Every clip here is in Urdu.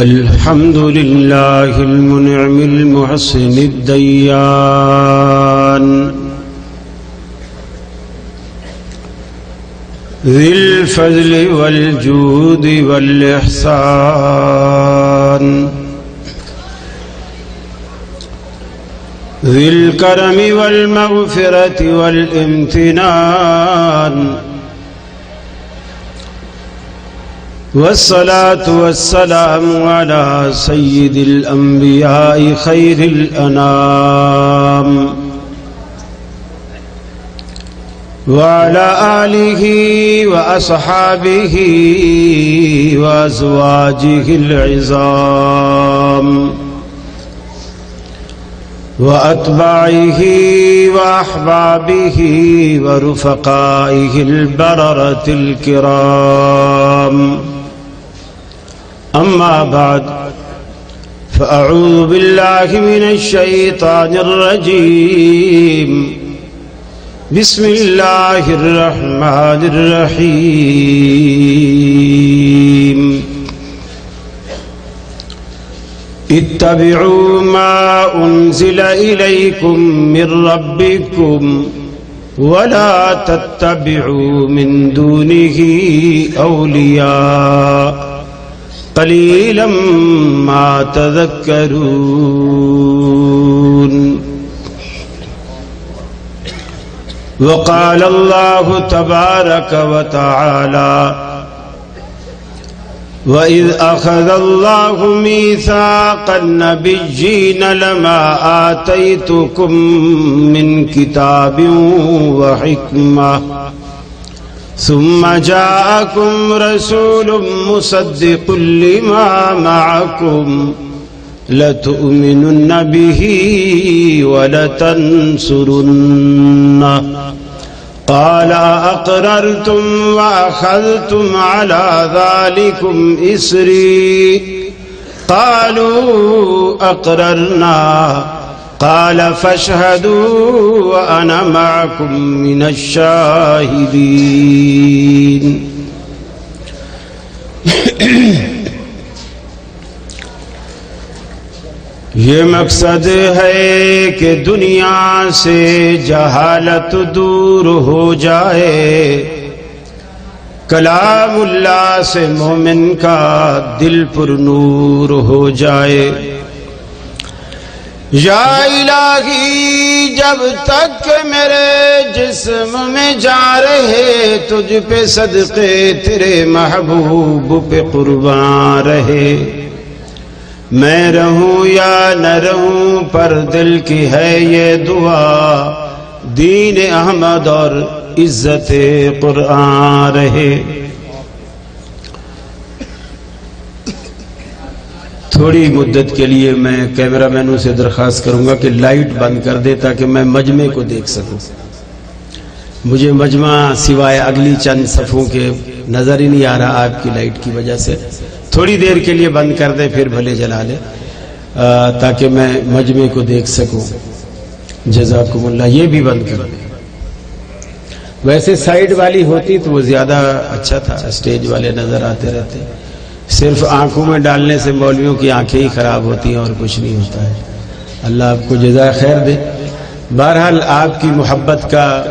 الحمد لله المنعم المحسن الديان ذي الفضل والجود والإحسان ذي الكرم والمغفرة والامتنان والصلاة والسلام على سيد الأنبياء خير الأنام وعلى آله وأصحابه وأزواجه العظام وأتباعه وأحبابه ورفقائه البررة الكرام أما بعد فأعوذ بالله من الشيطان الرجيم بسم الله الرحمن الرحيم اتبعوا ما أنزل إليكم من ربكم ولا تتبعوا من دونه أولياء قليلا ما تذكرون وقال الله تبارك وتعالى وَإِذْ أَخَذَ اللَّهُ مِيثَاقَ النَّبِيِّينَ لَمَا آتَيْتُكُم مِّن كِتَابٍ وَحِكْمَةٍ ثُمَّ جَاءَكُمْ رَسُولٌ مُّصَدِّقٌ لِّمَا مَعَكُمْ لَتُؤْمِنُنَّ بِهِ وَلَتَنصُرُنَّهُ قال أقررتم وأخذتم على ذلكم إصري قالوا أقررنا قال فاشهدوا وأنا معكم من الشاهدين یہ مقصد ہے کہ دنیا سے جہالت دور ہو جائے کلام اللہ سے مومن کا دل پر نور ہو جائے یا الہی جب تک میرے جسم میں جا رہے تجھ پہ صدقے تیرے محبوب پہ قربان رہے میں رہوں یا نہ رہوں پر دل کی ہے یہ دعا دین احمد اور عزت قرآن رہے تھوڑی مدت کے لیے میں کیمرہ مینوں سے درخواست کروں گا کہ لائٹ بند کر دے تاکہ میں مجمع کو دیکھ سکوں مجھے مجمع سوائے اگلی چند صفوں کے نظر ہی نہیں آ رہا آپ کی لائٹ کی وجہ سے تھوڑی دیر کے لیے بند کر دے پھر بھلے جلا لے تاکہ میں مجمع کو دیکھ سکوں جزاکم اللہ یہ بھی بند کر دے ویسے سائیڈ والی ہوتی تو وہ زیادہ اچھا تھا اسٹیج والے نظر آتے رہتے صرف آنکھوں میں ڈالنے سے مولویوں کی آنکھیں ہی خراب ہوتی ہیں اور کچھ نہیں ہوتا ہے اللہ آپ کو جزائے خیر دے بہرحال آپ کی محبت کا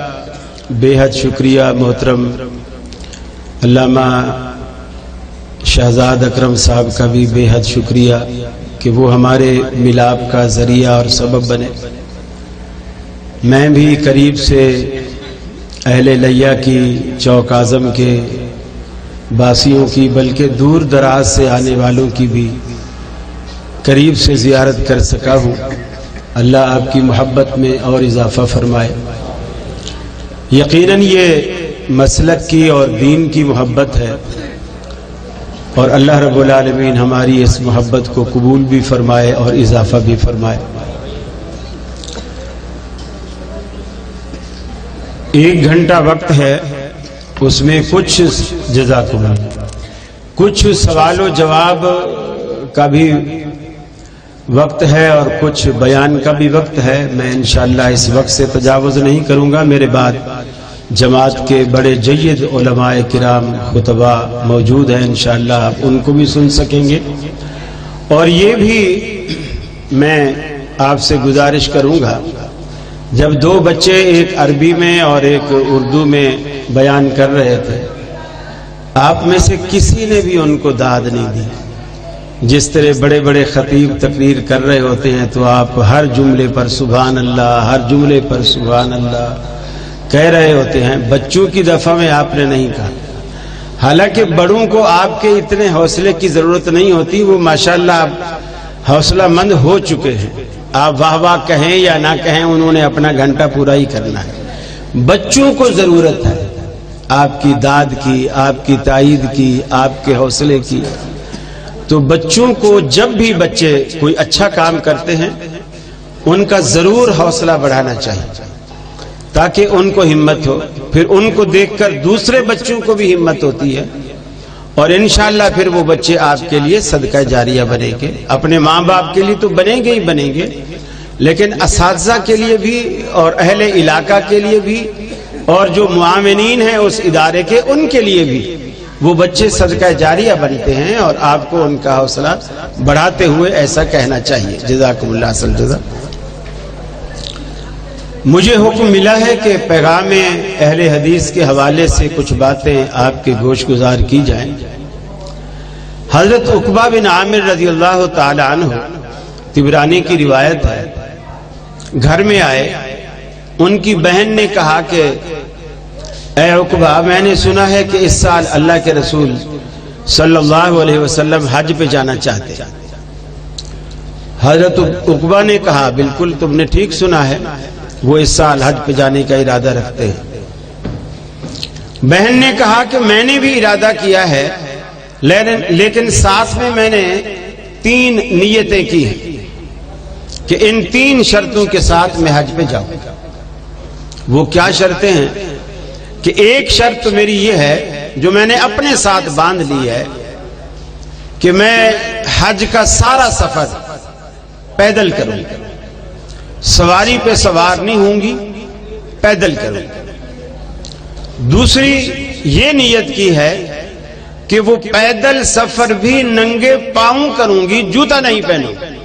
بے حد شکریہ محترم علامہ شہزاد اکرم صاحب کا بھی بے حد شکریہ کہ وہ ہمارے ملاپ کا ذریعہ اور سبب بنے میں بھی قریب سے اہل لیہ کی چوک اعظم کے باسیوں کی بلکہ دور دراز سے آنے والوں کی بھی قریب سے زیارت کر سکا ہوں اللہ آپ کی محبت میں اور اضافہ فرمائے یقیناً یہ مسلک کی اور دین کی محبت ہے اور اللہ رب العالمین ہماری اس محبت کو قبول بھی فرمائے اور اضافہ بھی فرمائے ایک گھنٹہ وقت ہے اس میں کچھ جزاکم اللہ کچھ سوال و جواب کا بھی وقت ہے اور کچھ بیان کا بھی وقت ہے میں انشاءاللہ اس وقت سے تجاوز نہیں کروں گا میرے بعد جماعت کے بڑے جید علماء کرام خطبہ موجود ہیں انشاءاللہ آپ ان کو بھی سن سکیں گے اور یہ بھی میں آپ سے گزارش کروں گا، جب دو بچے ایک عربی میں اور ایک اردو میں بیان کر رہے تھے، آپ میں سے کسی نے بھی ان کو داد نہیں دی۔ جس طرح بڑے بڑے خطیب تقریر کر رہے ہوتے ہیں تو آپ ہر جملے پر سبحان اللہ، ہر جملے پر سبحان اللہ کہہ رہے ہوتے ہیں، بچوں کی دفعہ میں آپ نے نہیں کہا۔ حالانکہ بڑوں کو آپ کے اتنے حوصلے کی ضرورت نہیں ہوتی، وہ ماشاءاللہ حوصلہ مند ہو چکے ہیں، آپ واہ واہ کہیں یا نہ کہیں انہوں نے اپنا گھنٹہ پورا ہی کرنا ہے۔ بچوں کو ضرورت ہے آپ کی داد کی، آپ کی تائید کی، آپ کے حوصلے کی۔ تو بچوں کو جب بھی بچے کوئی اچھا کام کرتے ہیں ان کا ضرور حوصلہ بڑھانا چاہیے تاکہ ان کو ہمت ہو، پھر ان کو دیکھ کر دوسرے بچوں کو بھی ہمت ہوتی ہے، اور انشاءاللہ پھر وہ بچے آپ کے لیے صدقہ جاریہ بنیں گے۔ اپنے ماں باپ کے لیے تو بنیں گے ہی بنیں گے، لیکن اساتذہ کے لیے بھی اور اہل علاقہ کے لیے بھی اور جو معاونین ہیں اس ادارے کے، ان کے لیے بھی وہ بچے صدقہ جاریہ بنتے ہیں، اور آپ کو ان کا حوصلہ بڑھاتے ہوئے ایسا کہنا چاہیے۔ جزاکم اللہ خیر جزا۔ مجھے حکم ملا ہے کہ پیغام اہل حدیث کے حوالے سے کچھ باتیں آپ کے گوش گزار کی جائیں۔ حضرت عقبہ بن عامر رضی اللہ تعالی عنہ، طبرانی کی روایت ہے، گھر میں آئے، ان کی بہن نے کہا کہ اے عقبہ، میں نے سنا ہے کہ اس سال اللہ کے رسول صلی اللہ علیہ وسلم حج پہ جانا چاہتے ہیں۔ حضرت عقبہ نے کہا بالکل تم نے ٹھیک سنا ہے، وہ اس سال حج پہ جانے کا ارادہ رکھتے ہیں۔ بہن نے کہا کہ میں نے بھی ارادہ کیا ہے، لیکن ساتھ میں نے 3 نیتیں کی ہیں کہ ان 3 شرطوں کے ساتھ میں حج پہ جاؤں۔ وہ کیا شرطیں ہیں؟ کہ ایک شرط میری یہ ہے جو میں نے اپنے ساتھ باندھ لی ہے کہ میں حج کا سارا سفر پیدل کروں گی، سواری پہ سوار نہیں ہوں گی، پیدل کروں گی۔ دوسری یہ نیت کی ہے کہ وہ پیدل سفر بھی ننگے پاؤں کروں گی، جوتا نہیں پہنوں گی۔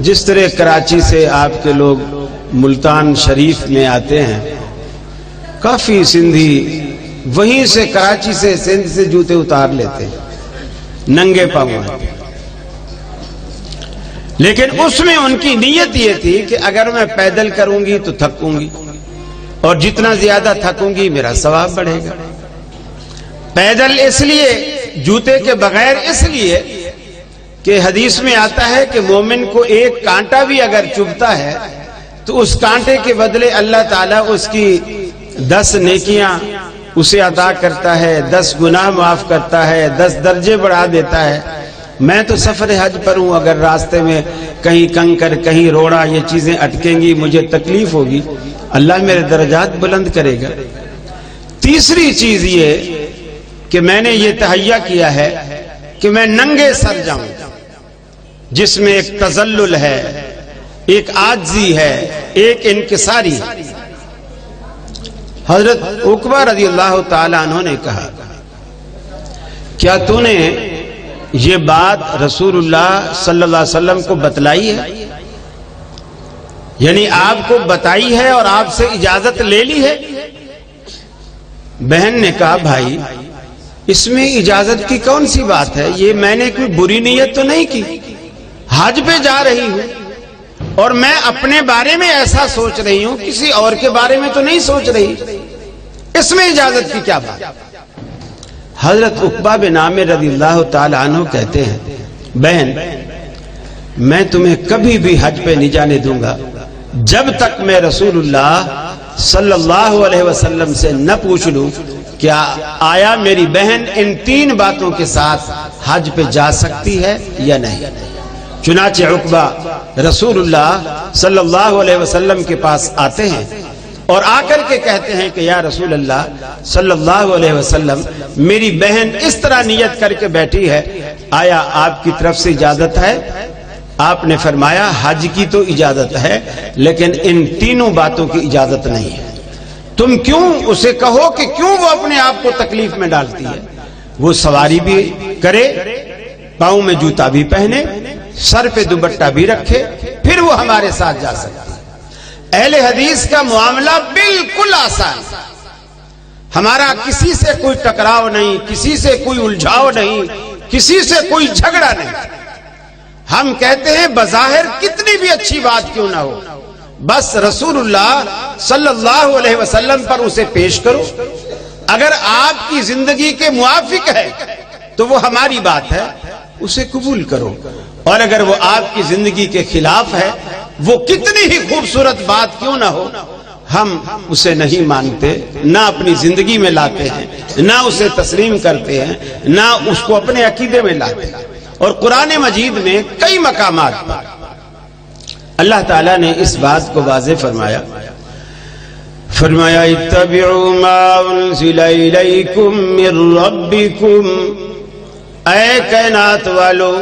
جس طرح کراچی سے آپ کے لوگ ملتان شریف میں آتے ہیں، کافی سندھی وہیں سے کراچی سے سندھ سے جوتے اتار لیتے ہیں، ننگے پاؤں آتے ہیں۔ لیکن اس میں ان کی نیت یہ تھی کہ اگر میں پیدل کروں گی تو تھکوں گی، اور جتنا زیادہ تھکوں گی میرا ثواب بڑھے گا۔ پیدل اس لیے، جوتے کے بغیر اس لیے کہ حدیث میں آتا ہے کہ مومن کو ایک کانٹا بھی اگر چبھتا ہے تو اس کانٹے کے بدلے اللہ تعالیٰ اس کی 10 نیکیاں اسے عطا کرتا ہے، 10 گناہ معاف کرتا ہے، 10 درجے بڑھا دیتا ہے۔ میں تو سفر حج پر ہوں، اگر راستے میں کہیں کنکر، کہیں روڑا، یہ چیزیں اٹکیں گی، مجھے تکلیف ہوگی، اللہ میرے درجات بلند کرے گا۔ تیسری چیز یہ کہ میں نے یہ تہیہ کیا ہے کہ میں ننگے سر جاؤں، جس میں ایک تذلل ہے، ایک عاجزی ہے، ایک انکساری ہے۔ حضرت عقبہ رضی اللہ تعالی عنہ نے کہا کیا تو نے یہ بات رسول اللہ صلی اللہ علیہ وسلم کو بتلائی ہے؟ یعنی آپ کو بتائی ہے اور آپ سے اجازت لے لی ہے؟ بہن نے کہا بھائی اس میں اجازت کی کون سی بات ہے، یہ میں نے کوئی بری نیت تو نہیں کی، حج پہ جا رہی ہوں اور میں اپنے بارے میں ایسا سوچ رہی ہوں، کسی اور کے بارے میں تو نہیں سوچ رہی، اس میں اجازت کی کیا بات؟ حضرت عقبہ بن عامر رضی اللہ تعالی عنہ کہتے ہیں بہن میں تمہیں کبھی بھی حج پہ نہیں جانے دوں گا جب تک میں رسول اللہ صلی اللہ علیہ وسلم سے نہ پوچھ لوں کیا آیا میری بہن ان 3 باتوں کے ساتھ حج پہ جا سکتی ہے یا نہیں۔ چنانچہ عقبہ رسول اللہ صلی اللہ علیہ وسلم کے پاس آتے ہیں اور آ کر کے کہتے ہیں کہ یا رسول اللہ صلی اللہ علیہ وسلم میری بہن اس طرح نیت کر کے بیٹھی ہے، آیا آپ کی طرف سے اجازت ہے؟ آپ نے فرمایا حج کی تو اجازت ہے لیکن ان 3 باتوں کی اجازت نہیں ہے۔ تم کیوں اسے کہو کہ کیوں وہ اپنے آپ کو تکلیف میں ڈالتی ہے، وہ سواری بھی کرے پاؤں میں جوتا بھی پہنے، سر پہ دوپٹہ بھی رکھے، پھر وہ ہمارے ساتھ جا سکتی ہے۔ اہل حدیث کا معاملہ بالکل آسان، ہمارا کسی سے کوئی ٹکراؤ نہیں، کسی سے کوئی الجھاؤ نہیں، کسی سے کوئی جھگڑا نہیں۔ ہم کہتے ہیں بظاہر کتنی بھی اچھی بات کیوں نہ ہو، بس رسول اللہ صلی اللہ علیہ وسلم پر اسے پیش کرو، اگر آپ کی زندگی کے موافق ہے تو وہ ہماری بات ہے، اسے قبول کرو، اور اگر وہ آپ کی زندگی کے خلاف ہے، وہ کتنی ہی خوبصورت بات کیوں نہ ہو، ہم اسے نہیں مانتے، نہ اپنی زندگی میں لاتے ہیں، نہ اسے تسلیم کرتے ہیں، نہ اس کو اپنے عقیدے میں لاتے ہیں۔ اور قرآن مجید میں کئی مقامات پر اللہ تعالیٰ نے اس بات کو واضح فرمایا، فرمایا اتبعوا ما انزل الیکم من ربکم، اے کائنات والو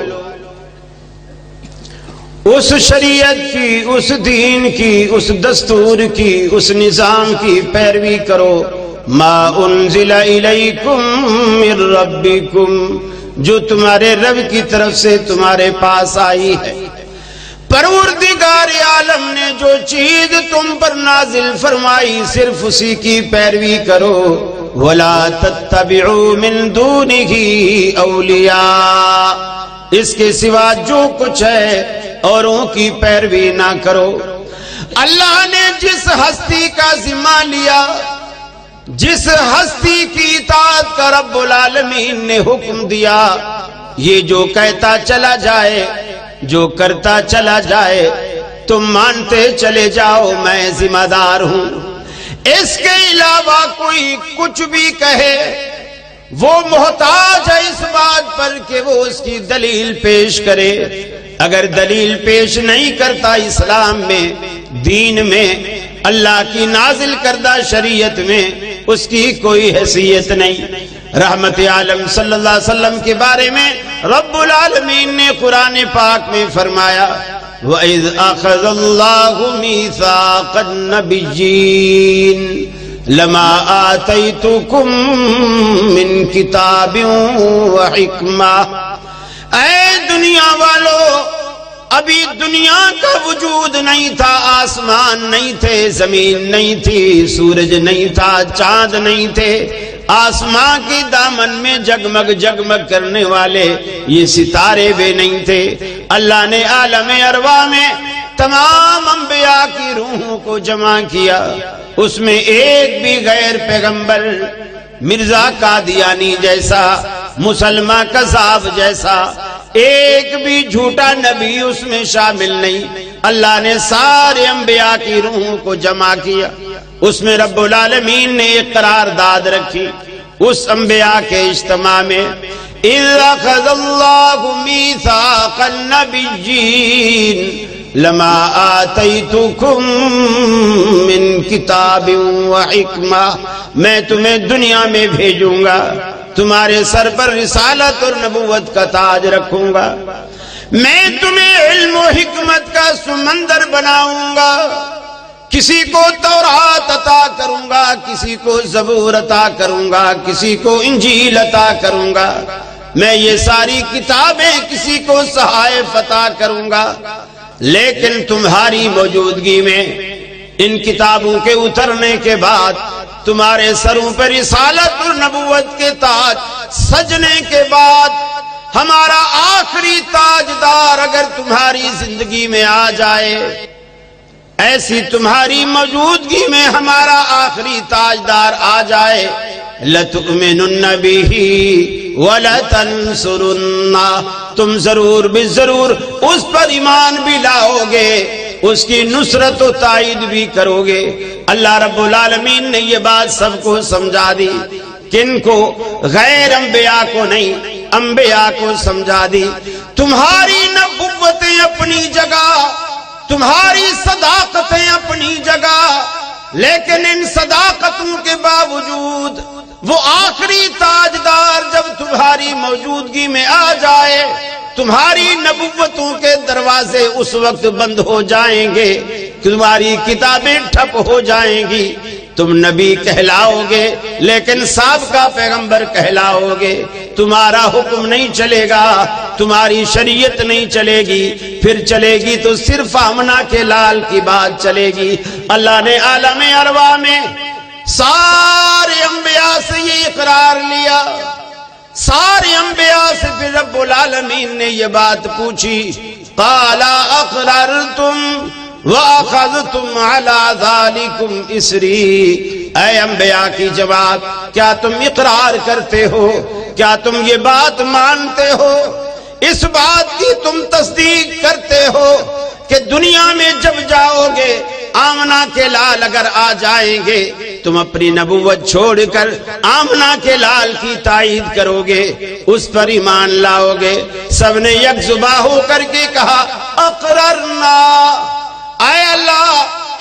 اس شریعت کی، اس دین کی، اس دستور کی، اس نظام کی پیروی کرو، ما انزل الیکم من ربکم، جو تمہارے رب کی طرف سے تمہارے پاس آئی ہے۔ پروردگار عالم نے جو چیز تم پر نازل فرمائی صرف اسی کی پیروی کرو، وَلَا تَتَّبِعُوا مِن دُونِهِ أَوْلِيَاءَ، اس کے سوا جو کچھ ہے اوروں کی پیروی نہ کرو۔ اللہ نے جس ہستی کا ذمہ لیا، جس ہستی کی اطاعت کا رب العالمین نے حکم دیا، یہ جو کہتا چلا جائے، جو کرتا چلا جائے، تم مانتے چلے جاؤ میں ذمہ دار ہوں۔ اس کے علاوہ کوئی کچھ بھی کہے، وہ محتاج ہے اس بات پر کہ وہ اس کی دلیل پیش کرے۔ اگر دلیل پیش نہیں کرتا اسلام میں، دین میں، اللہ کی نازل کردہ شریعت میں، اس کی کوئی حیثیت نہیں۔ رحمت عالم صلی اللہ علیہ وسلم کے بارے میں رب العالمین نے قرآن پاک میں فرمایا وَإِذْ أَخَذَ اللَّهُ مِيثَاقَ النَّبِيِّينَ لَمَا آتَيْتُكُم مِّن كِتَابٍ وَحِكْمَةٍ، اے دنیا والو، ابھی دنیا کا وجود نہیں تھا، آسمان نہیں تھے، زمین نہیں تھی، سورج نہیں تھا، چاند نہیں تھے، آسمان کی دامن میں جگمگ جگمگ کرنے والے یہ ستارے بھی نہیں تھے۔ اللہ نے عالم ارواح میں تمام انبیاء کی روحوں کو جمع کیا، اس میں ایک بھی غیر پیغمبر، مرزا قادیانی جیسا، مسلمہ کذاب جیسا، ایک بھی جھوٹا نبی اس میں شامل نہیں۔ اللہ نے سارے انبیاء کی روحوں کو جمع کیا، اس میں رب العالمین نے ایک قرارداد رکھی اس انبیاء کے اجتماع میں، اِذْ أَخَذَ اللَّهُ مِيثَاقَ النَّبِيِّينَ لَمَا آتَيْتُكُم مِّن كِتَابٍ وَحِكْمَةٍ، میں تمہیں دنیا میں بھیجوں گا، تمہارے سر پر رسالت اور نبوت کا تاج رکھوں گا، میں تمہیں علم و حکمت کا سمندر بناؤں گا، کسی کو تورات عطا کروں گا، کسی کو زبور عطا کروں گا، کسی کو انجیل عطا کروں گا، میں یہ ساری کتابیں کسی کو صحائف عطا کروں گا، لیکن تمہاری موجودگی میں ان کتابوں کے اترنے کے بعد تمہارے سروں پر رسالت اور نبوت کے تاج سجنے کے بعد ہمارا آخری تاجدار اگر تمہاری زندگی میں آ جائے، ایسی تمہاری موجودگی میں ہمارا آخری تاجدار آ جائے، لَتُؤْمِنُنَّ بِهِ وَلَتَنْصُرُنَّهُ، تم ضرور بضرور اس پر ایمان بھی لاؤ گے، اس کی نصرت و تائید بھی کرو گے۔ اللہ رب العالمین نے یہ بات سب کو سمجھا دی، کن کو؟ غیر انبیاء کو نہیں، انبیاء کو سمجھا دی۔ تمہاری نبوتیں اپنی جگہ، تمہاری صداقتیں اپنی جگہ، لیکن ان صداقتوں کے باوجود وہ آخری تاجدار جب تمہاری موجودگی میں آ جائے، تمہاری نبوتوں کے دروازے اس وقت بند ہو جائیں گے، تمہاری کتابیں ٹھپ ہو جائیں گی، تم نبی کہلاؤ گے لیکن سابقہ پیغمبر کہلاؤ گے، تمہارا حکم نہیں چلے گا، تمہاری شریعت نہیں چلے گی، پھر چلے گی تو صرف آمنہ کے لال کی بات چلے گی۔ اللہ نے عالم ارواح میں سارے انبیاء سے یہ اقرار لیا، سارے انبیاء سے پھر رب العالمین نے یہ بات پوچھی، قال اقررتم وَأَخَذْتُمْ عَلَى ذَلِكُمْ إِسْرِي، اے انبیاء کی جماعت، کیا تم اقرار کرتے ہو، کیا تم یہ بات مانتے ہو، اس بات کی تم تصدیق کرتے ہو کہ دنیا میں جب جاؤ گے آمنہ کے لال اگر آ جائیں گے تم اپنی نبوت چھوڑ کر آمنہ کے لال کی تائید کرو گے، اس پر ایمان لاؤ گے؟ سب نے یک زباں ہو کر کے کہا اقررنا، اے اللہ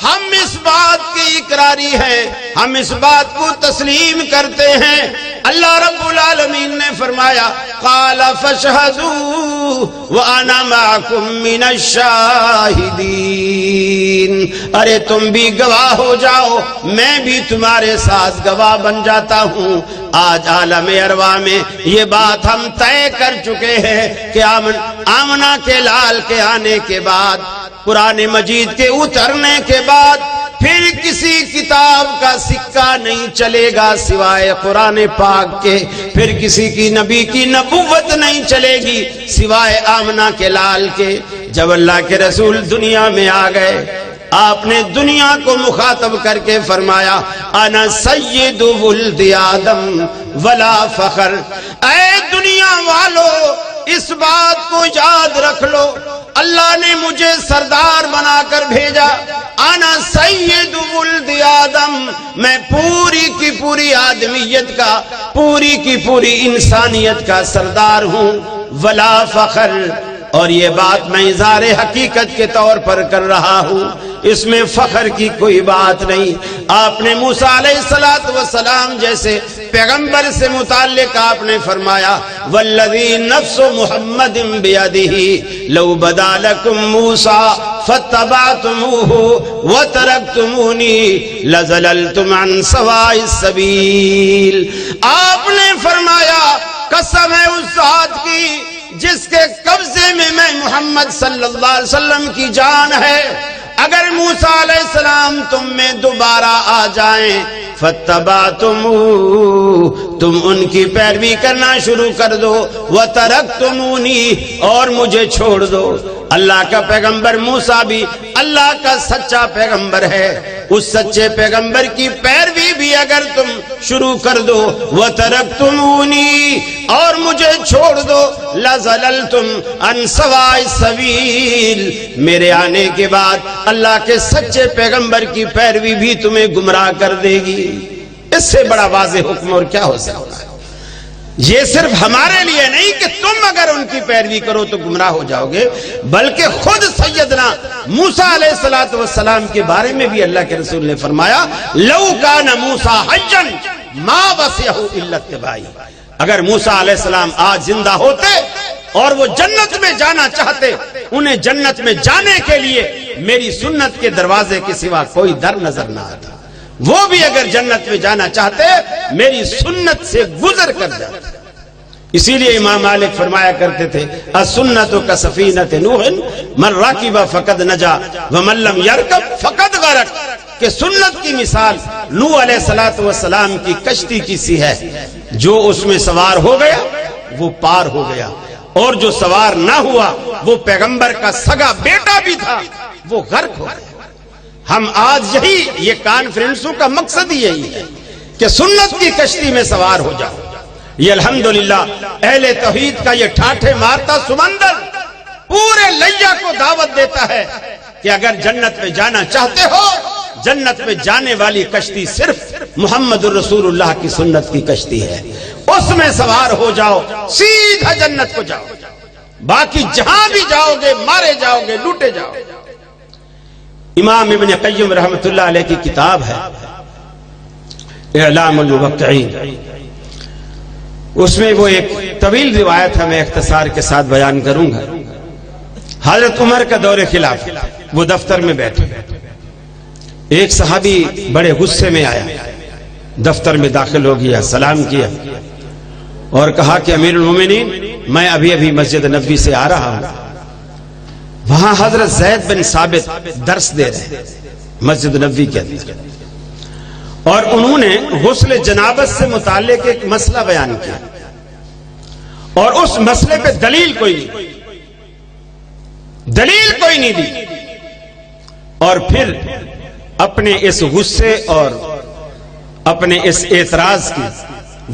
ہم اس بات کی اقراری ہیں، ہم اس بات کو تسلیم کرتے ہیں۔ اللہ رب العالمین نے فرمایا قال فاشهدوا وانا معكم من الشاہدین، ارے تم بھی گواہ ہو جاؤ، میں بھی تمہارے ساتھ گواہ بن جاتا ہوں۔ آج عالم ارواح میں یہ بات ہم طے کر چکے ہیں کہ آمنہ کے لال کے آنے کے بعد، قرآن مجید کے اترنے کے بعد پھر کسی کتاب کا سکہ نہیں چلے گا سوائے قرآن پاک کے، پھر کسی کی نبی کی نبوت نہیں چلے گی سوائے آمنہ کے لال کے۔ جب اللہ کے رسول دنیا میں آ گئے، آپ نے دنیا کو مخاطب کر کے فرمایا انا سید ولد آدم ولا فخر، اے دنیا والو اس بات کو یاد رکھ لو، اللہ نے مجھے سردار بنا کر بھیجا، انا سید ولد آدم، میں پوری کی پوری آدمیت کا، پوری کی پوری انسانیت کا سردار ہوں، ولا فخر، اور یہ بات میں اظہار حقیقت کے طور پر کر رہا ہوں، اس میں فخر کی کوئی بات نہیں۔ آپ نے موسیٰ علیہ السلام جیسے پیغمبر سے متعلق آپ نے فرمایا والذی نفس محمد بیدہ لو بدا لکم موسیٰ فاتبعتموہ وترکتمونی لزللتم عن سواء السبیل، آپ نے فرمایا قسم ہے اس ذات کی جس کے قبضے میں محمد صلی اللہ علیہ وسلم کی جان ہے، اگر موسیٰ علیہ السلام تم میں دوبارہ آ جائیں فَاتَّبَعْتُمُوهُ، تم ان کی پیروی کرنا شروع کر دو، وَتَرَكْتُمُونِي، اور مجھے چھوڑ دو۔ اللہ کا پیغمبر موسیٰ بھی اللہ کا سچا پیغمبر ہے، اس سچے پیغمبر کی پیروی بھی اگر تم شروع کر دو وَتَرَكْتُمُونِي، اور مجھے چھوڑ دو، لَزَلَلْتُمْ عَنْ سَوَاءِ السَّبِيلِ، میرے آنے کے بعد اللہ کے سچے پیغمبر کی پیروی بھی تمہیں گمراہ کر دے گی۔ اس سے بڑا واضح حکم اور کیا ہو سکتا ہے؟ یہ صرف ہمارے لیے نہیں کہ تم اگر ان کی پیروی کرو تو گمراہ ہو جاؤ گے، بلکہ خود سیدنا موسیٰ علیہ السلام کے بارے میں بھی اللہ کے رسول نے فرمایا لو کان موسیٰ حجا ما وسعہ الا اتباعی، اگر موسیٰ علیہ السلام آج زندہ ہوتے اور وہ جنت میں جانا چاہتے، انہیں جنت میں جانے کے لیے میری سنت کے دروازے کے سوا کوئی در نظر نہ آتا، وہ بھی اگر جنت میں جانا چاہتے میری سنت سے گزر کر جاتے۔ اسی لیے امام مالک فرمایا کرتے تھے السنت کسفینۃ نوح من راکب فقد نجا ومن لم یرکب فقد غرق، کہ سنت کی مثال نوح علیہ السلام کی کشتی کی سی ہے، جو اس میں سوار ہو گیا وہ پار ہو گیا، اور جو سوار نہ ہوا وہ پیغمبر کا سگا بیٹا بھی تھا، وہ غرق ہو گیا۔ ہم آج یہ کانفرنسوں کا مقصد ہی یہی ہے کہ سنت کی کشتی میں سوار ہو جاؤ۔ یہ الحمدللہ اہل توحید کا یہ ٹھاٹھے مارتا سمندر پورے لیا کو دعوت دیتا ہے کہ اگر جنت میں جانا چاہتے ہو، جنت میں جانے والی کشتی صرف محمد الرسول اللہ کی سنت کی کشتی ہے، اس میں سوار ہو جاؤ، سیدھا جنت کو جاؤ، باقی جہاں بھی جاؤ گے مارے جاؤ گے، لوٹے جاؤ گے۔ امام ابن قیم رحمت اللہ علیہ کی کتاب ہے اعلام الموقعین، اس میں وہ ایک طویل روایت ہے، میں اختصار کے ساتھ بیان کروں گا۔ حضرت عمر کا دور خلافت، وہ دفتر میں بیٹھے، ایک صحابی بڑے غصے میں آیا، دفتر میں داخل ہو گیا، سلام کیا اور کہا کہ امیر المومنین میں ابھی مسجد نبوی سے آ رہا ہوں، وہاں حضرت زید بن ثابت درس دے رہے ہیں مسجد نبوی کے اندر، اور انہوں نے غسل جنابت سے متعلق ایک مسئلہ بیان کیا اور اس مسئلے پہ دلیل کوئی نہیں دی، اور پھر اپنے اس غصے اور اپنے اس اعتراض کی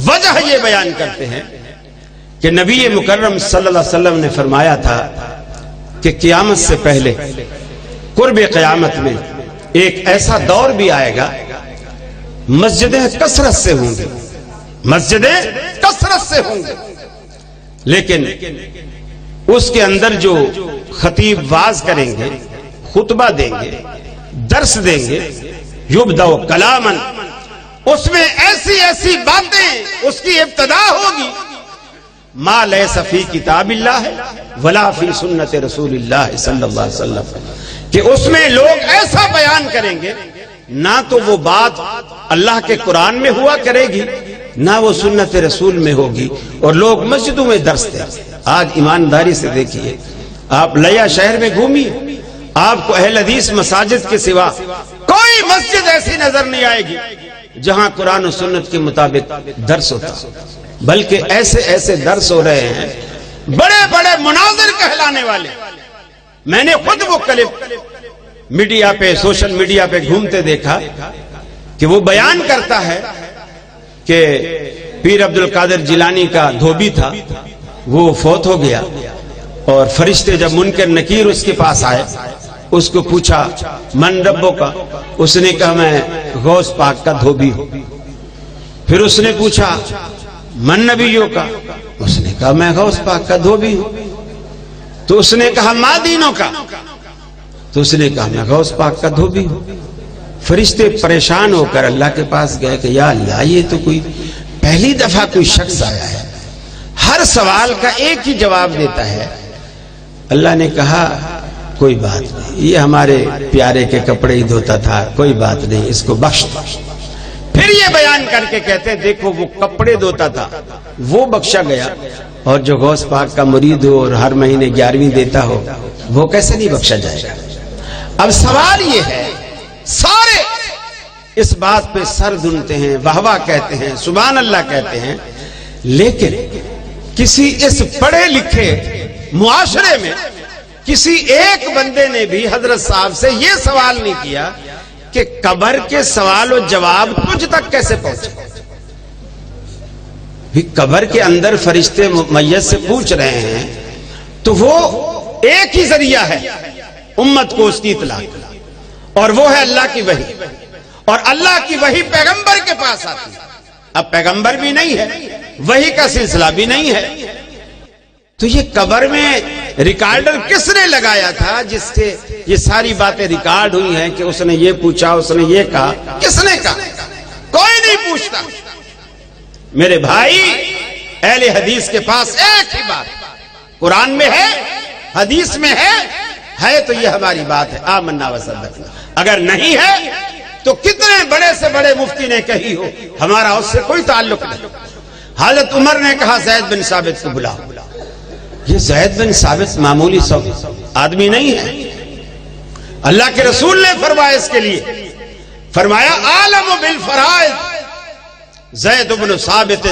وجہ یہ بیان کرتے ہیں کہ نبی مکرم صلی اللہ علیہ وسلم نے فرمایا تھا کہ قیامت سے پہلے قرب قیامت میں ایک ایسا دور بھی آئے گا، مسجدیں کثرت سے ہوں گی، لیکن اس کے اندر جو خطیب واز کریں گے، خطبہ دیں گے، درس دیں گے، یبدأ کلامن، اس میں ایسی باتیں اس کی ابتدا ہوگی ما لیس فی کتاب اللہ ولا فی سنت رسول اللہ صلی اللہ علیہ وسلم، کہ اس میں لوگ ایسا بیان کریں گے نہ تو وہ بات اللہ کے قرآن میں ہوا کرے گی نہ وہ سنت رسول میں ہوگی، اور لوگ مسجدوں میں درس دیں۔ آج ایمانداری سے دیکھیے، آپ لیا شہر میں گھومیے، آپ کو اہل حدیث مساجد کے سوا کوئی مسجد ایسی نظر نہیں آئے گی جہاں قرآن و سنت کے مطابق درس ہوتا، بلکہ ایسے درس ہو رہے ہیں بڑے مناظر کہلانے والے۔ میں نے خود وہ کلپ میڈیا پہ، سوشل میڈیا پہ گھومتے دیکھا کہ وہ بیان کرتا ہے کہ پیر عبد القادر جیلانی کا دھوبی تھا، وہ فوت ہو گیا، اور فرشتے جب منکر نکیر اس کے پاس آئے، اس کو پوچھا من ربو کا، اس نے کہا میں غوث پاک کا دھوبی ہوں۔ پھر اس نے پوچھا من نبیوں کا، اس نے کہا میں غوث پاک کا دھوبی ہوں۔ تو اس نے کہا ما دینوں کا، تو اس نے کہا میں غوث پاک کا دھوبی ہوں۔ فرشتے پریشان ہو کر اللہ کے پاس گئے کہ یا اللہ، یہ تو کوئی پہلی دفعہ کوئی شخص آیا ہے، ہر سوال کا ایک ہی جواب دیتا ہے۔ اللہ نے کہا کوئی بات نہیں، یہ ہمارے پیارے کے کپڑے ہی دھوتا تھا، کوئی بات نہیں، اس کو بخش دو۔ پھر یہ بیان کر کے کہتے ہیں دیکھو وہ کپڑے دھوتا تھا وہ بخشا گیا، اور جو غوث پاک کا مرید ہو اور ہر مہینے 11ویں دیتا ہو وہ کیسے نہیں بخشا جائے گا؟ اب سوال یہ ہے، سارے اس بات پہ سر دھنتے ہیں، واہ واہ کہتے ہیں، سبحان اللہ کہتے ہیں، لیکن کسی اس پڑھے لکھے معاشرے میں کسی ایک بندے نے بھی حضرت صاحب سے یہ سوال نہیں کیا کہ قبر کے سوال و جواب تجھ تک کیسے پہنچے؟ بھی قبر کے اندر فرشتے میت سے پوچھ رہے ہیں تو وہ ایک ہی ذریعہ ہے امت کو اس کی اطلاع، اور وہ ہے اللہ کی وحی، اور اللہ کی وحی پیغمبر کے پاس آتی ہے۔ اب پیغمبر بھی نہیں ہے، وحی کا سلسلہ بھی نہیں ہے، تو یہ قبر میں ریکارڈر کس نے لگایا تھا جس سے یہ ساری باتیں ریکارڈ ہوئی ہیں کہ اس نے یہ پوچھا، اس نے یہ کہا؟ کس نے کہا؟ کوئی نہیں پوچھتا۔ میرے بھائی، اہل حدیث کے پاس ایک ہی بات قرآن میں ہے، حدیث میں ہے تو یہ ہماری بات ہے، آمنا و صدقنا۔ اگر نہیں ہے تو کتنے بڑے سے بڑے مفتی نے کہی ہو، ہمارا اس سے کوئی تعلق نہیں۔ حضرت عمر نے کہا زید بن ثابت کو بلاؤ۔ یہ زید بن ثابت معمولی سو آدمی نہیں ہے، اللہ کے رسول نے فرمایا اس کے لیے، فرمایا عالم بالفرائض زید بن ثابت،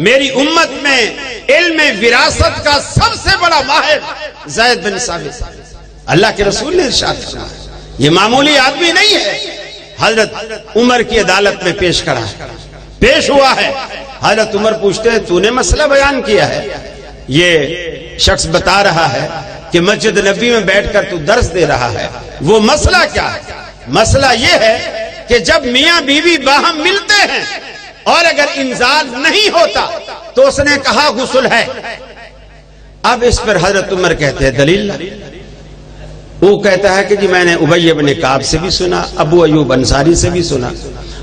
میری امت میں علم وراثت کا سب سے بڑا ماہر زید بن ثابت۔ اللہ کے رسول نے ارشاد فرمایا یہ معمولی آدمی نہیں ہے۔ حضرت عمر کی عدالت میں پیش کرا ہے، پیش ہوا ہے۔ حضرت عمر پوچھتے ہیں تو نے مسئلہ بیان کیا ہے، یہ شخص بتا رہا ہے کہ مسجد نبی میں بیٹھ کر تو درس دے رہا ہے، وہ مسئلہ کیا ہے؟ مسئلہ یہ ہے کہ جب میاں بیوی باہم ملتے ہیں اور اگر انزال نہیں ہوتا تو اس نے کہا غسل ہے۔ اب اس پر حضرت عمر کہتے ہیں دلیل لا۔ وہ کہتا ہے کہ جی میں نے ابی بن کعب سے بھی سنا، ابو ایوب انصاری سے بھی سنا،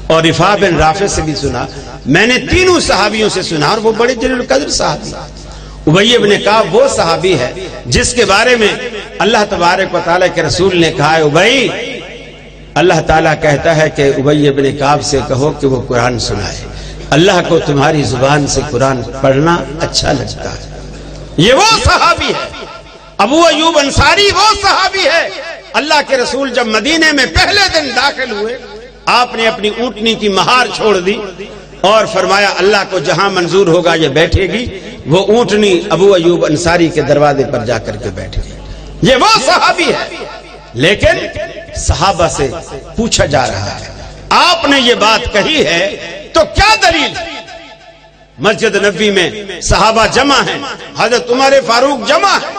اور رفاع بن رافع سے بھی سنا، میں نے تینوں صحابیوں سے سنا، اور وہ بڑے جلیل القدر صحابی۔ ابی بن کعب وہ صحابی ہے جس کے بارے میں اللہ تبارک و تعالیٰ کے رسول نے کہا ہے ابی اللہ تعالیٰ کہتا ہے کہ ابی ابن کعب سے کہو کہ وہ قرآن سنائے، اللہ کو تمہاری زبان سے قرآن پڑھنا اچھا لگتا ہے۔ یہ وہ صحابی ہے، ابو ایوب انصاری وہ صحابی ہے۔ اللہ کے رسول جب مدینے میں پہلے دن داخل ہوئے، آپ نے اپنی اونٹنی کی مہار چھوڑ دی اور فرمایا اللہ کو جہاں منظور ہوگا یہ بیٹھے گی۔ وہ اونٹنی ابو ایوب انصاری کے دروازے پر جا کر کے بیٹھ گئی۔ یہ وہ صحابی ہے، لیکن صحابہ سے پوچھا جا رہا ہے آپ نے یہ بات کہی ہے تو کیا دلیل؟ مسجد نبوی میں صحابہ جمع ہیں، حضرت عمر فاروق جمع ہے،